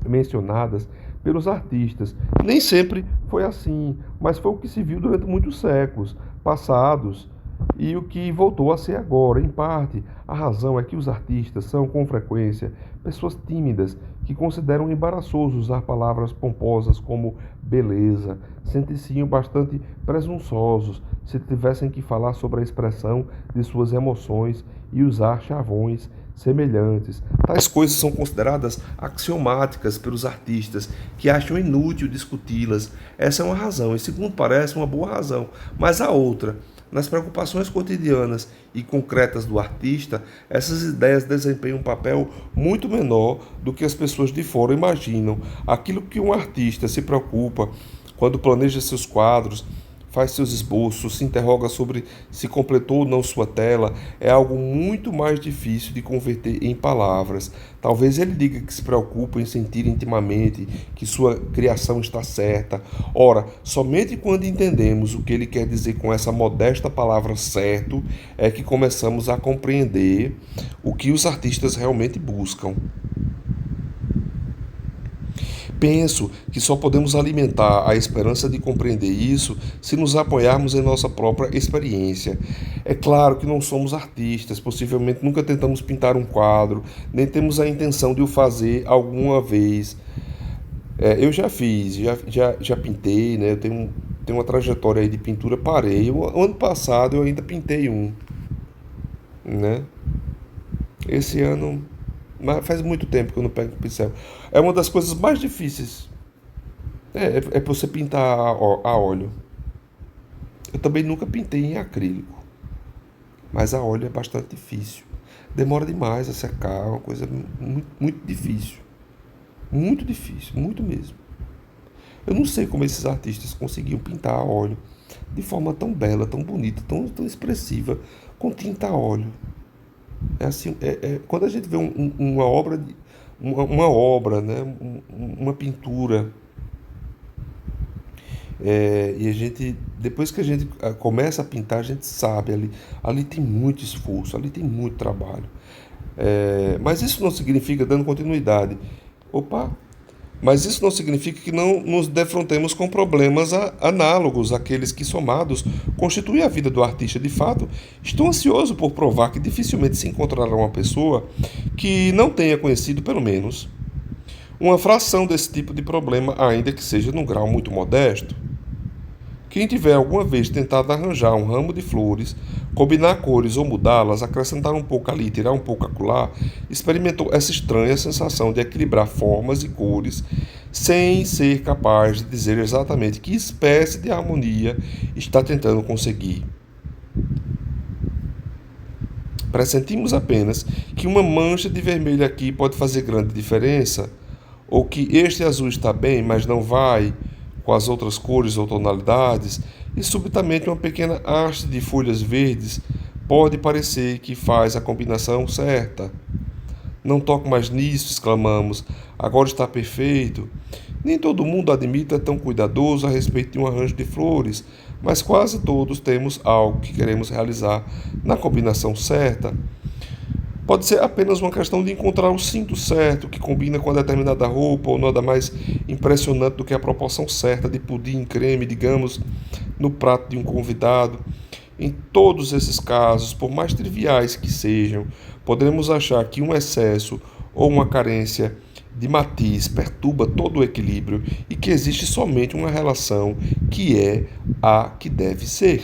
mencionadas pelos artistas. Nem sempre foi assim, mas foi o que se viu durante muitos séculos passados e o que voltou a ser agora. Em parte, a razão é que os artistas são, com frequência, pessoas tímidas que consideram embaraçoso usar palavras pomposas como beleza, sentiriam bastante presunçosos se tivessem que falar sobre a expressão de suas emoções e usar chavões semelhantes. Tais coisas são consideradas axiomáticas pelos artistas, que acham inútil discuti-las. Essa é uma razão, e segundo parece, uma boa razão. Mas a outra, nas preocupações cotidianas e concretas do artista, essas ideias desempenham um papel muito menor do que as pessoas de fora imaginam. Aquilo que um artista se preocupa quando planeja seus quadros, faz seus esboços, se interroga sobre se completou ou não sua tela, é algo muito mais difícil de converter em palavras. Talvez ele diga que se preocupa em sentir intimamente que sua criação está certa. Ora, somente quando entendemos o que ele quer dizer com essa modesta palavra certo, é que começamos a compreender o que os artistas realmente buscam. Penso que só podemos alimentar a esperança de compreender isso se nos apoiarmos em nossa própria experiência. É claro que não somos artistas, possivelmente nunca tentamos pintar um quadro, nem temos a intenção de o fazer alguma vez. Eu já fiz, já pintei, né? Eu tenho uma trajetória aí de pintura, parei. Ano passado eu ainda pintei um, né? Esse ano, mas faz muito tempo que eu não pego o pincel. É uma das coisas mais difíceis. É você pintar a óleo. Eu também nunca pintei em acrílico, mas a óleo é bastante difícil. Demora demais a secar, é uma coisa muito, muito difícil. Muito difícil, muito mesmo. Eu não sei como esses artistas conseguiam pintar a óleo de forma tão bela, tão bonita, tão expressiva, com tinta a óleo. É assim, quando a gente vê uma obra, uma obra, né, uma pintura E a gente, depois que a gente começa a pintar, a gente sabe, ali tem muito esforço, ali tem muito trabalho. Mas isso não significa, dando continuidade, opa, mas isso não significa que não nos defrontemos com problemas análogos àqueles que, somados, constituem a vida do artista. De fato, estou ansioso por provar que dificilmente se encontrará uma pessoa que não tenha conhecido, pelo menos, uma fração desse tipo de problema, ainda que seja num grau muito modesto. Quem tiver alguma vez tentado arranjar um ramo de flores, combinar cores ou mudá-las, acrescentar um pouco ali, tirar um pouco acolá, experimentou essa estranha sensação de equilibrar formas e cores, sem ser capaz de dizer exatamente que espécie de harmonia está tentando conseguir. Pressentimos apenas que uma mancha de vermelho aqui pode fazer grande diferença, ou que este azul está bem, mas não vai com as outras cores ou tonalidades, e subitamente uma pequena haste de folhas verdes pode parecer que faz a combinação certa. Não toco mais nisso, exclamamos. Agora está perfeito. Nem todo mundo admite tão cuidadoso a respeito de um arranjo de flores, mas quase todos temos algo que queremos realizar na combinação certa. Pode ser apenas uma questão de encontrar o cinto certo, que combina com a determinada roupa, ou nada mais impressionante do que a proporção certa de pudim e creme, digamos, no prato de um convidado. Em todos esses casos, por mais triviais que sejam, poderemos achar que um excesso ou uma carência de matiz perturba todo o equilíbrio e que existe somente uma relação que é a que deve ser.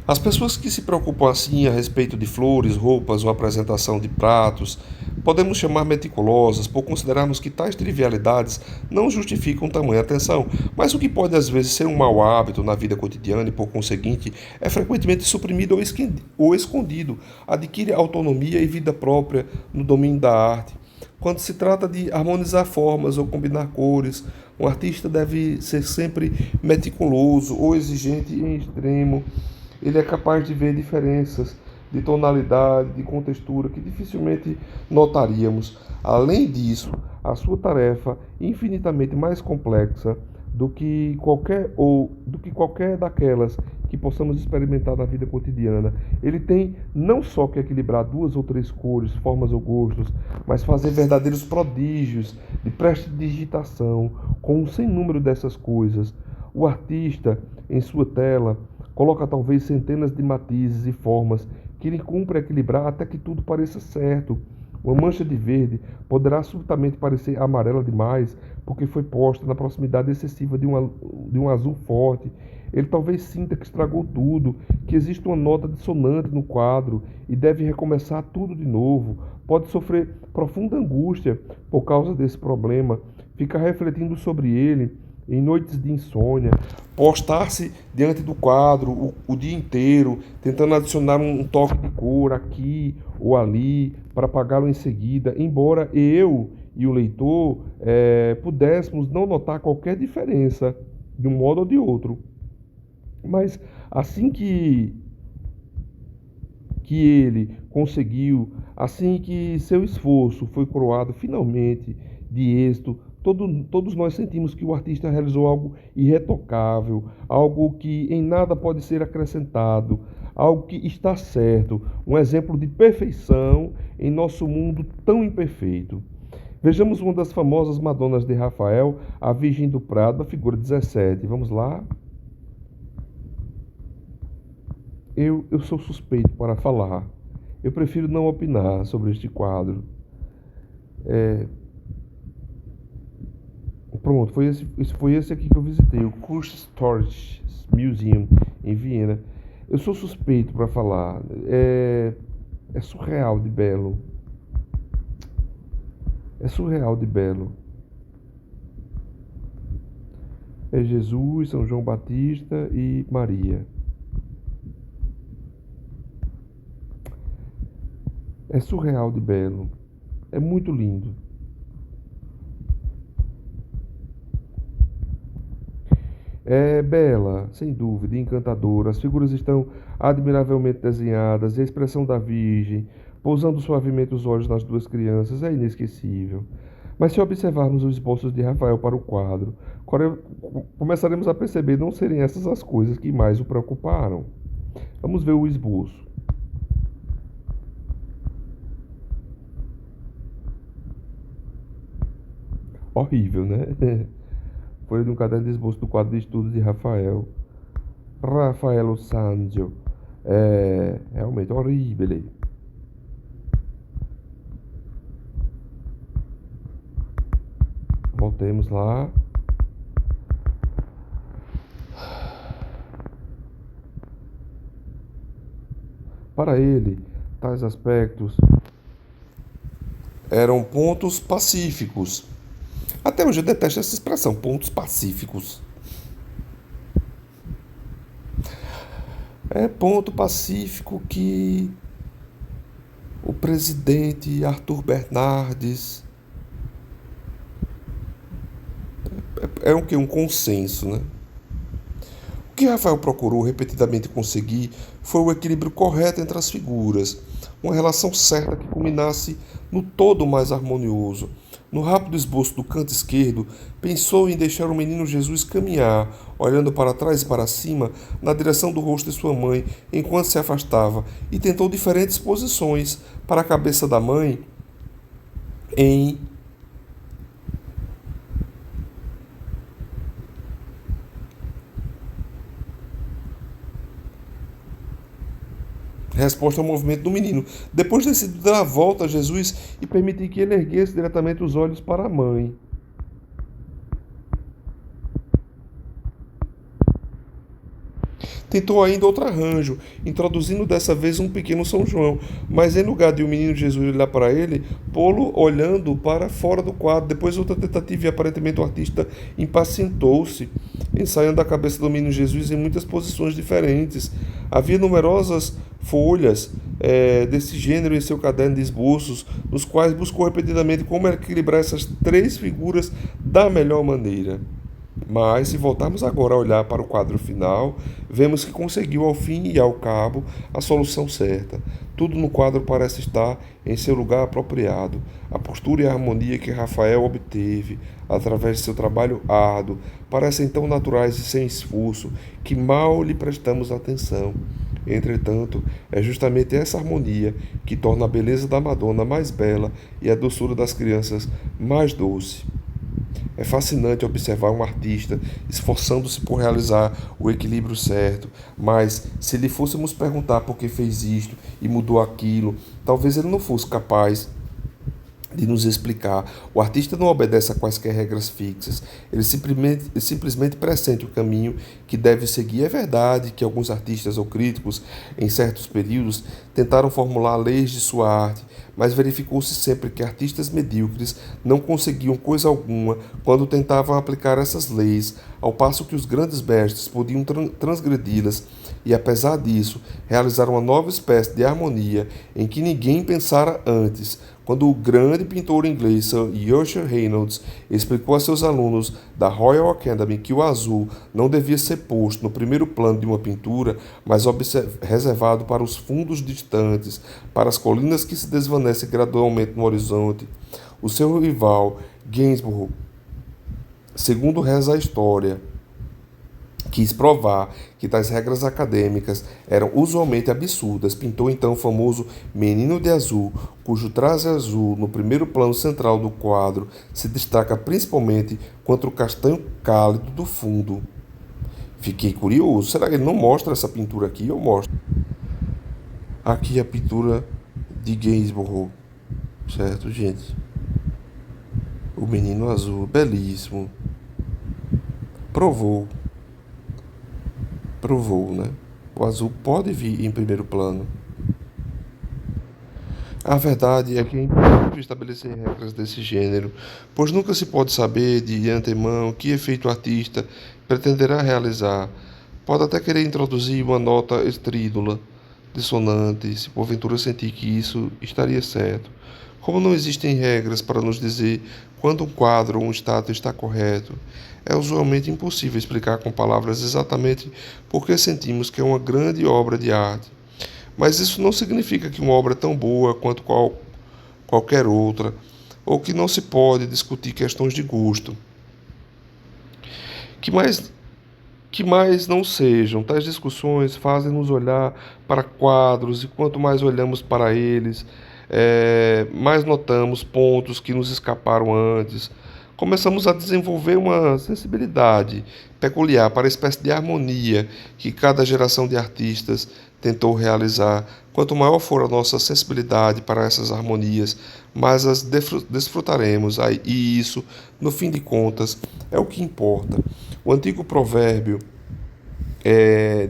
As pessoas que se preocupam assim a respeito de flores, roupas ou apresentação de pratos, podemos chamar meticulosas por considerarmos que tais trivialidades não justificam tamanha atenção, mas o que pode às vezes ser um mau hábito na vida cotidiana e por conseguinte é frequentemente suprimido ou escondido, adquire autonomia e vida própria no domínio da arte. Quando se trata de harmonizar formas ou combinar cores, um artista deve ser sempre meticuloso ou exigente em extremo. Ele é capaz de ver diferenças de tonalidade, de contextura que dificilmente notaríamos. Além disso, a sua tarefa é infinitamente mais complexa do que qualquer daquelas que possamos experimentar na vida cotidiana. Ele tem não só que equilibrar duas ou três cores, formas ou gostos, mas fazer verdadeiros prodígios de prestidigitação com um sem número dessas coisas. O artista, em sua tela, coloca talvez centenas de matizes e formas que lhe cumpre equilibrar até que tudo pareça certo. Uma mancha de verde poderá subitamente parecer amarela demais porque foi posta na proximidade excessiva de um azul forte. Ele talvez sinta que estragou tudo, que existe uma nota dissonante no quadro e deve recomeçar tudo de novo. Pode sofrer profunda angústia por causa desse problema, fica refletindo sobre ele em noites de insônia, postar-se diante do quadro o dia inteiro, tentando adicionar um toque de cor aqui ou ali para apagá-lo em seguida, embora eu e o leitor pudéssemos não notar qualquer diferença de um modo ou de outro. Mas assim que ele conseguiu, assim que seu esforço foi coroado finalmente de êxito, todos nós sentimos que o artista realizou algo irretocável, algo que em nada pode ser acrescentado, algo que está certo, um exemplo de perfeição em nosso mundo tão imperfeito. Vejamos uma das famosas Madonas de Rafael, a Virgem do Prado, a figura 17. Vamos lá. Eu sou suspeito para falar. Eu prefiro não opinar sobre este quadro. Pronto, foi esse aqui que eu visitei, o Kunststorage Museum, em Viena. Eu sou suspeito para falar. É surreal de belo. É surreal de belo. É Jesus, São João Batista e Maria. É surreal de belo. É muito lindo. É bela, sem dúvida, encantadora. As figuras estão admiravelmente desenhadas e a expressão da Virgem, pousando suavemente os olhos nas duas crianças, é inesquecível. Mas se observarmos os esboços de Rafael para o quadro, começaremos a perceber não serem essas as coisas que mais o preocuparam. Vamos ver o esboço. Horrível, né? Folha de um caderno de esboço do quadro de estudos de Rafael Sanzio. É realmente horrível. Voltemos lá. Para ele, tais aspectos eram pontos pacíficos. Até hoje eu detesto essa expressão, pontos pacíficos. É ponto pacífico que o presidente Arthur Bernardes é um que um consenso, né? O que Rafael procurou repetidamente conseguir foi o equilíbrio correto entre as figuras, uma relação certa que culminasse no todo mais harmonioso. No rápido esboço do canto esquerdo, pensou em deixar o menino Jesus caminhar, olhando para trás e para cima, na direção do rosto de sua mãe, enquanto se afastava, e tentou diferentes posições para a cabeça da mãe em resposta ao movimento do menino. Depois decidiu dar a volta a Jesus e permitir que ele erguesse diretamente os olhos para a mãe. Tentou ainda outro arranjo, introduzindo dessa vez um pequeno São João, mas em lugar de o menino Jesus olhar para ele, pô-lo olhando para fora do quadro. Depois outra tentativa e aparentemente o artista impacientou-se, ensaiando a cabeça do menino Jesus em muitas posições diferentes. Havia numerosas folhas desse gênero em seu caderno de esboços, nos quais buscou repetidamente como equilibrar essas três figuras da melhor maneira. Mas, se voltarmos agora a olhar para o quadro final, vemos que conseguiu, ao fim e ao cabo, a solução certa. Tudo no quadro parece estar em seu lugar apropriado. A postura e a harmonia que Rafael obteve, através de seu trabalho árduo, parecem tão naturais e sem esforço que mal lhe prestamos atenção. Entretanto, é justamente essa harmonia que torna a beleza da Madonna mais bela e a doçura das crianças mais doce. É fascinante observar um artista esforçando-se por realizar o equilíbrio certo, mas se lhe fôssemos perguntar por que fez isto e mudou aquilo, talvez ele não fosse capaz de nos explicar. O artista não obedece a quaisquer regras fixas, ele simplesmente pressente o caminho que deve seguir. É verdade que alguns artistas ou críticos, em certos períodos, tentaram formular leis de sua arte, mas verificou-se sempre que artistas medíocres não conseguiam coisa alguma quando tentavam aplicar essas leis, ao passo que os grandes mestres podiam transgredi-las e, apesar disso, realizar uma nova espécie de harmonia em que ninguém pensara antes. Quando o grande pintor inglês Sir Joshua Reynolds explicou a seus alunos da Royal Academy que o azul não devia ser posto no primeiro plano de uma pintura, mas reservado para os fundos distantes, para as colinas que se desvanecem gradualmente no horizonte, o seu rival, Gainsborough, segundo reza a história, quis provar que tais regras acadêmicas eram usualmente absurdas. Pintou então o famoso Menino de Azul, cujo traje azul no primeiro plano central do quadro se destaca principalmente contra o castanho cálido do fundo. Fiquei curioso, será que ele não mostra essa pintura aqui ou mostra? Aqui a pintura de Gainsborough, certo, gente? O Menino Azul, belíssimo. Provou, né? O azul pode vir em primeiro plano. A verdade é que é impossível estabelecer regras desse gênero, pois nunca se pode saber de antemão que efeito o artista pretenderá realizar. Pode até querer introduzir uma nota estrídula, dissonante, se porventura sentir que isso estaria certo. Como não existem regras para nos dizer quando um quadro ou um estátua está correto, é usualmente impossível explicar com palavras exatamente por que sentimos que é uma grande obra de arte. Mas isso não significa que uma obra tão boa quanto qualquer outra ou que não se pode discutir questões de gosto. Que mais que mais não sejam, tais discussões fazem-nos olhar para quadros e quanto mais olhamos para eles, mais notamos pontos que nos escaparam antes. Começamos a desenvolver uma sensibilidade peculiar para a espécie de harmonia que cada geração de artistas tentou realizar. Quanto maior for a nossa sensibilidade para essas harmonias, mais as desfrutaremos. E isso, no fim de contas, é o que importa. O antigo provérbio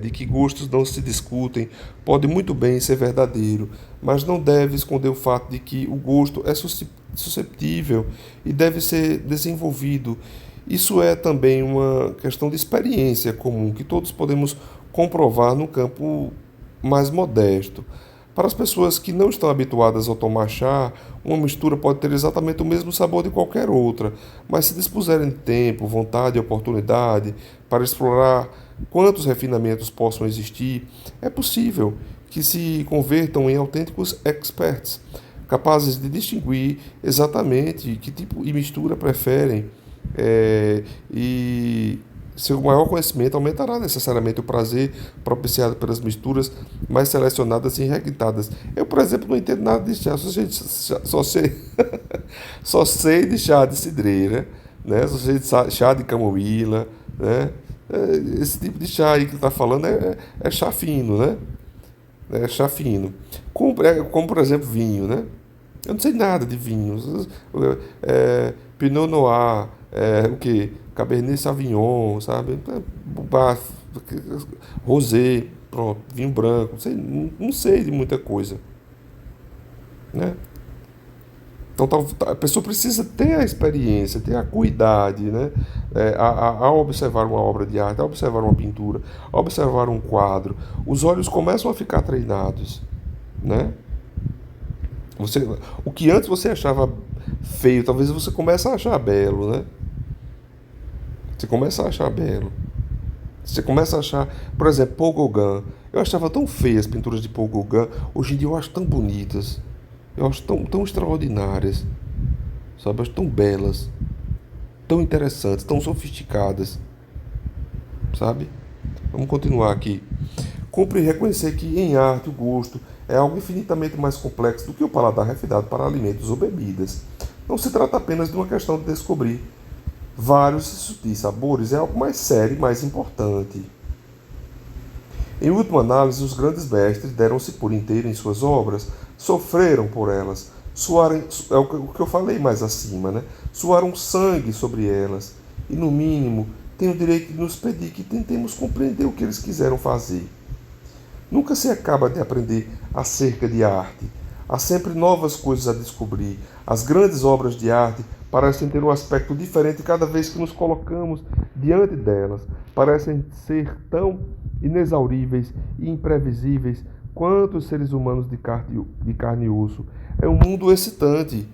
de que gostos não se discutem pode muito bem ser verdadeiro, mas não deve esconder o fato de que o gosto é susceptível e deve ser desenvolvido. Isso é também uma questão de experiência comum que todos podemos comprovar no campo mais modesto. Para as pessoas que não estão habituadas a tomar chá, uma mistura pode ter exatamente o mesmo sabor de qualquer outra, mas se dispuserem de tempo, vontade e oportunidade para explorar quantos refinamentos possam existir, é possível que se convertam em autênticos experts, capazes de distinguir exatamente que tipo de mistura preferem, e seu maior conhecimento aumentará necessariamente o prazer propiciado pelas misturas mais selecionadas e requintadas. Eu, por exemplo, não entendo nada de chá, só sei, só sei de chá de cidreira, né? Só sei de chá de camomila, né? Esse tipo de chá aí que ele está falando é chá fino, né? É chá fino. Como, por exemplo, vinho, né? Eu não sei nada de vinhos. Pinot Noir, o que? Cabernet Sauvignon, sabe? Rosé, pronto, vinho branco. Não sei de muita coisa, né? Então a pessoa precisa ter a experiência, ter a acuidade, né? A observar uma obra de arte, a observar uma pintura, a observar um quadro. Os olhos começam a ficar treinados, né? O que antes você achava feio, talvez você comece a achar belo, né? Você começa a achar belo. Você começa a achar, por exemplo, Paul Gauguin. Eu achava tão feias as pinturas de Paul Gauguin. Hoje em dia eu acho tão bonitas. Eu acho tão extraordinárias. Sabe? Eu acho tão belas. Tão interessantes. Tão sofisticadas. Sabe? Vamos continuar aqui. Cumpre reconhecer que em arte o gosto é algo infinitamente mais complexo do que o paladar refinado para alimentos ou bebidas. Não se trata apenas de uma questão de descobrir vários e sutis sabores, é algo mais sério e mais importante. Em última análise, os grandes mestres deram-se por inteiro em suas obras, sofreram por elas, é o que eu falei mais acima, né? Suaram sangue sobre elas, e no mínimo têm o direito de nos pedir que tentemos compreender o que eles quiseram fazer. Nunca se acaba de aprender acerca de arte. Há sempre novas coisas a descobrir. As grandes obras de arte parecem ter um aspecto diferente cada vez que nos colocamos diante delas. Parecem ser tão inexauríveis e imprevisíveis quanto os seres humanos de carne e osso. É um mundo excitante,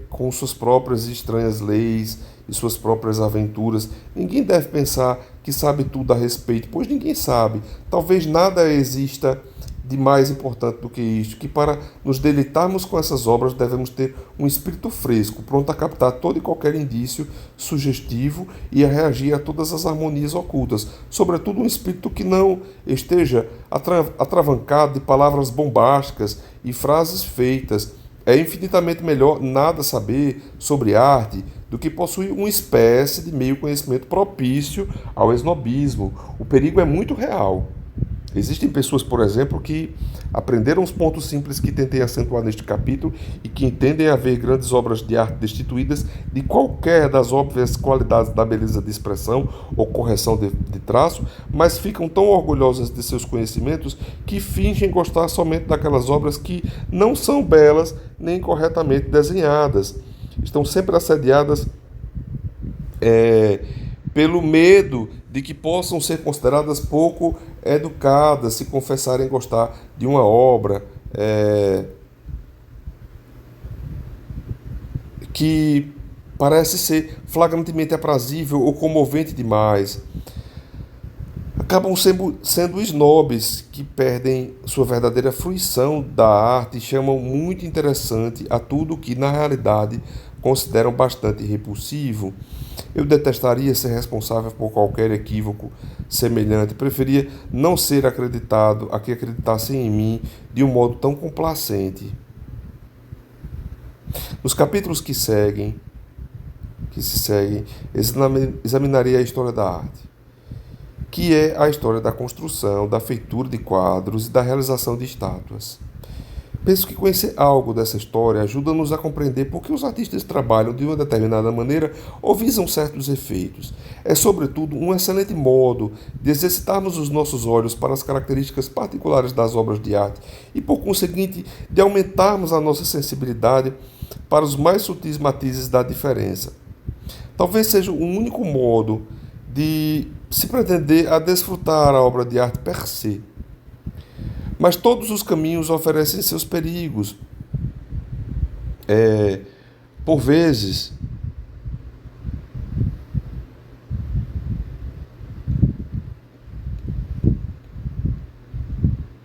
com suas próprias estranhas leis e suas próprias aventuras. Ninguém deve pensar que sabe tudo a respeito, pois ninguém sabe. Talvez nada exista de mais importante do que isto, que para nos deleitarmos com essas obras devemos ter um espírito fresco, pronto a captar todo e qualquer indício sugestivo e a reagir a todas as harmonias ocultas, sobretudo um espírito que não esteja atravancado de palavras bombásticas e frases feitas. É infinitamente melhor nada saber sobre arte do que possuir uma espécie de meio conhecimento propício ao esnobismo. O perigo é muito real. Existem pessoas, por exemplo, que aprenderam os pontos simples que tentei acentuar neste capítulo e que entendem haver grandes obras de arte destituídas de qualquer das óbvias qualidades da beleza de expressão ou correção de traço, mas ficam tão orgulhosas de seus conhecimentos que fingem gostar somente daquelas obras que não são belas nem corretamente desenhadas. Estão sempre assediadas pelo medo de que possam ser consideradas pouco educadas se confessarem gostar de uma obra que parece ser flagrantemente aprazível ou comovente demais. acabam sendo snobs que perdem sua verdadeira fruição da arte e chamam muito interessante a tudo que, na realidade, consideram bastante repulsivo. Eu detestaria ser responsável por qualquer equívoco semelhante. Preferia não ser acreditado a que acreditassem em mim de um modo tão complacente. Nos capítulos que se seguem, examinarei a história da arte, que é a história da construção, da feitura de quadros e da realização de estátuas. Penso que conhecer algo dessa história ajuda-nos a compreender por que os artistas trabalham de uma determinada maneira ou visam certos efeitos. É, sobretudo, um excelente modo de exercitarmos os nossos olhos para as características particulares das obras de arte e, por conseguinte, de aumentarmos a nossa sensibilidade para os mais sutis matizes da diferença. Talvez seja o único modo de se pretender a desfrutar a obra de arte per se. Mas todos os caminhos oferecem seus perigos. Por vezes,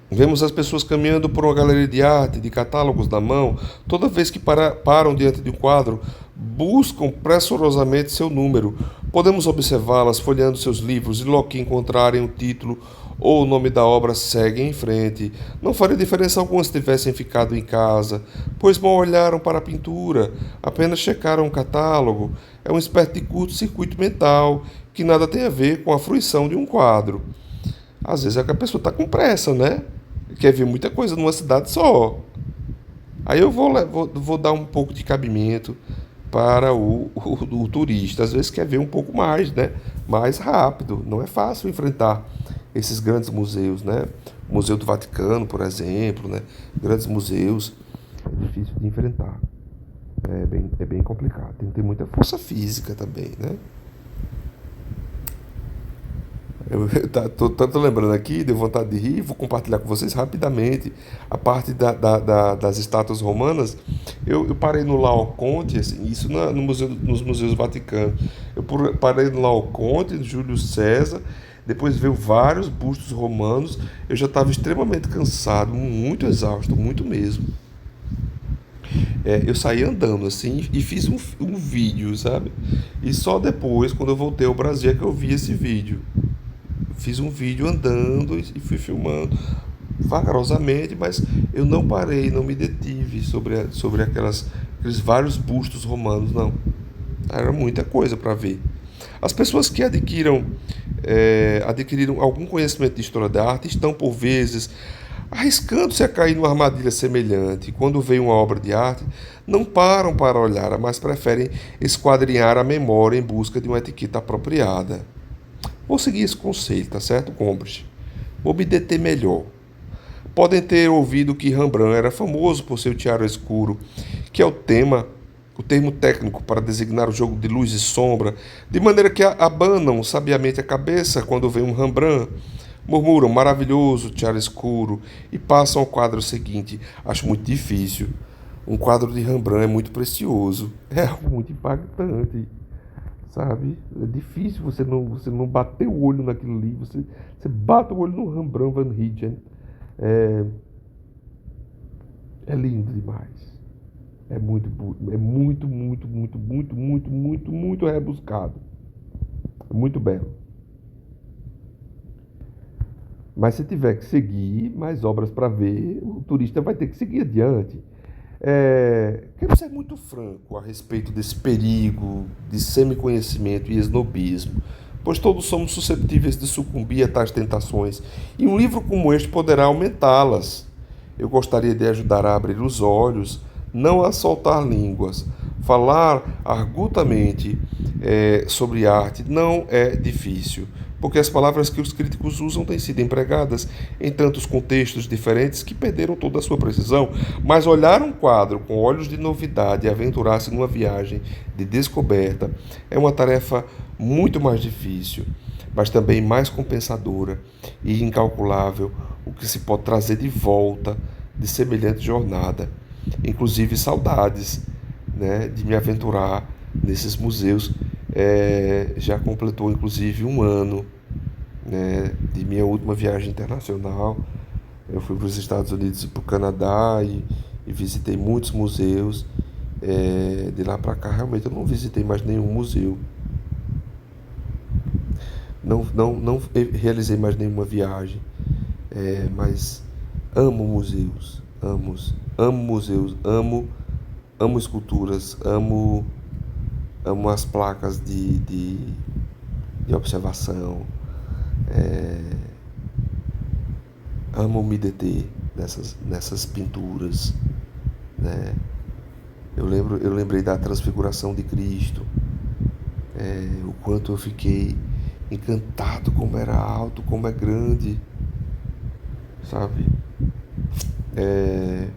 vemos as pessoas caminhando por uma galeria de arte, de catálogos na mão. Toda vez que param diante de um quadro, buscam pressurosamente seu número. Podemos observá-las folheando seus livros e, logo que encontrarem o título ou o nome da obra, seguem em frente. Não faria diferença alguma se tivessem ficado em casa, pois mal olharam para a pintura, apenas checaram o catálogo. É uma espécie de curto-circuito mental que nada tem a ver com a fruição de um quadro. Às vezes é que a pessoa está com pressa, né? Quer ver muita coisa numa cidade só. Aí eu vou dar um pouco de cabimento para o turista. Às vezes quer ver um pouco mais, né? Mais rápido. Não é fácil enfrentar esses grandes museus, né? O Museu do Vaticano, por exemplo, né? Grandes museus. É difícil de enfrentar. É bem complicado. Tem que ter muita força física também, né? Tô lembrando aqui, deu vontade de rir, vou compartilhar com vocês rapidamente a parte das estátuas romanas. Eu parei no Laoconte, assim, isso nos museus do Vaticano. Parei no Laoconte, no Júlio César, depois veio vários bustos romanos. Eu já estava extremamente cansado, muito exausto, muito mesmo. Eu saí andando assim e fiz um vídeo, sabe? E só depois, quando eu voltei ao Brasil, é que eu vi esse vídeo. Fiz um vídeo andando e fui filmando vagarosamente, mas eu não parei, não me detive sobre aqueles vários bustos romanos, não. Era muita coisa para ver. As pessoas que adquiriram algum conhecimento de história da arte estão, por vezes, arriscando-se a cair numa armadilha semelhante. Quando vem uma obra de arte, não param para olhar, mas preferem esquadrinhar a memória em busca de uma etiqueta apropriada. Vou seguir esse conselho, tá certo, Gombrich? Vou me deter melhor. Podem ter ouvido que Rembrandt era famoso por seu tiara escuro, que é o termo técnico para designar o jogo de luz e sombra, de maneira que abanam sabiamente a cabeça quando vem um Rembrandt, murmuram maravilhoso tiara escuro e passam ao quadro seguinte. Acho muito difícil. Um quadro de Rembrandt é muito precioso, é algo muito impactante. Sabe? É difícil você não bater o olho naquilo ali. Você bate o olho no Rembrandt van Rijn. É lindo demais. É muito, muito, muito, muito, muito, muito, muito, muito rebuscado. É muito belo. Mas se tiver que seguir mais obras para ver, o turista vai ter que seguir adiante. Quero ser muito franco a respeito desse perigo de semi-conhecimento e esnobismo, pois todos somos suscetíveis de sucumbir a tais tentações, e um livro como este poderá aumentá-las. Eu gostaria de ajudar a abrir os olhos, não a soltar línguas. Falar argutamente sobre arte não é difícil, porque as palavras que os críticos usam têm sido empregadas em tantos contextos diferentes que perderam toda a sua precisão. Mas olhar um quadro com olhos de novidade e aventurar-se numa viagem de descoberta é uma tarefa muito mais difícil, mas também mais compensadora e incalculável o que se pode trazer de volta de semelhante jornada. Inclusive saudades, né, de me aventurar nesses museus. Já completou inclusive um ano né, de minha última viagem internacional. Eu fui para os Estados Unidos e para o Canadá e visitei muitos museus. De lá para cá, realmente, eu não visitei mais nenhum museu. Não realizei mais nenhuma viagem. Mas amo museus. Amo museus. Amo esculturas. Amo as placas de observação. Amo me deter nessas pinturas, né? Eu lembrei da transfiguração de Cristo, o quanto eu fiquei encantado, como era alto, como é grande, sabe? É,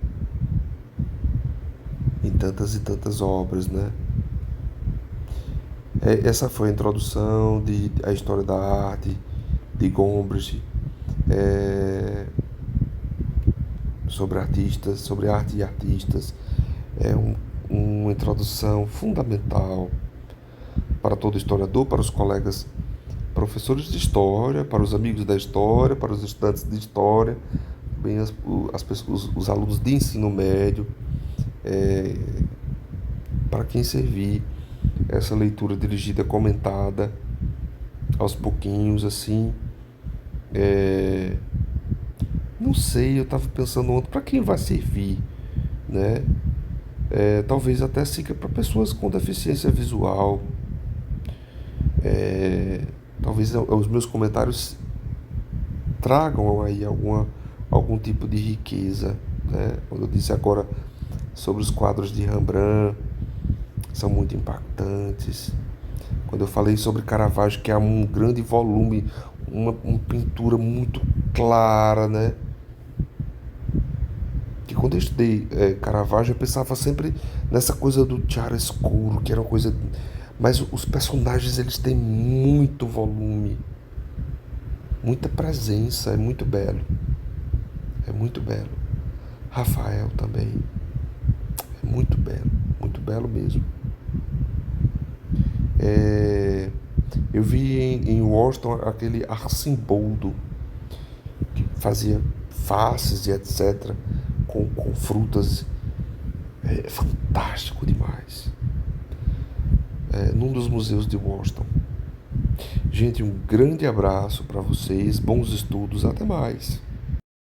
em tantas e tantas obras, né? Essa foi a introdução de a história da arte de Gombrich, é, sobre artistas, sobre arte e artistas. É uma introdução fundamental para todo historiador, para os colegas professores de história, para os amigos da história, para os estudantes de história, bem os alunos de ensino médio, é, para quem servir essa leitura dirigida, comentada, aos pouquinhos, assim. É, não sei, eu estava pensando ontem, para quem vai servir, né? Talvez até siga para pessoas com deficiência visual. É, talvez os meus comentários tragam aí algum tipo de riqueza, né? Quando eu disse agora sobre os quadros de Rembrandt, são muito impactantes. Quando eu falei sobre Caravaggio, que é um grande volume, uma pintura muito clara, né? Que quando eu estudei Caravaggio, eu pensava sempre nessa coisa do chiaroscuro, que era uma coisa. Mas os personagens, eles têm muito volume, muita presença, é muito belo. É muito belo. Rafael também, é muito belo mesmo. É, eu vi em Washington aquele Arcimboldo, que fazia faces e etc., com frutas. É fantástico demais. Num dos museus de Washington. Gente, um grande abraço para vocês, bons estudos, até mais.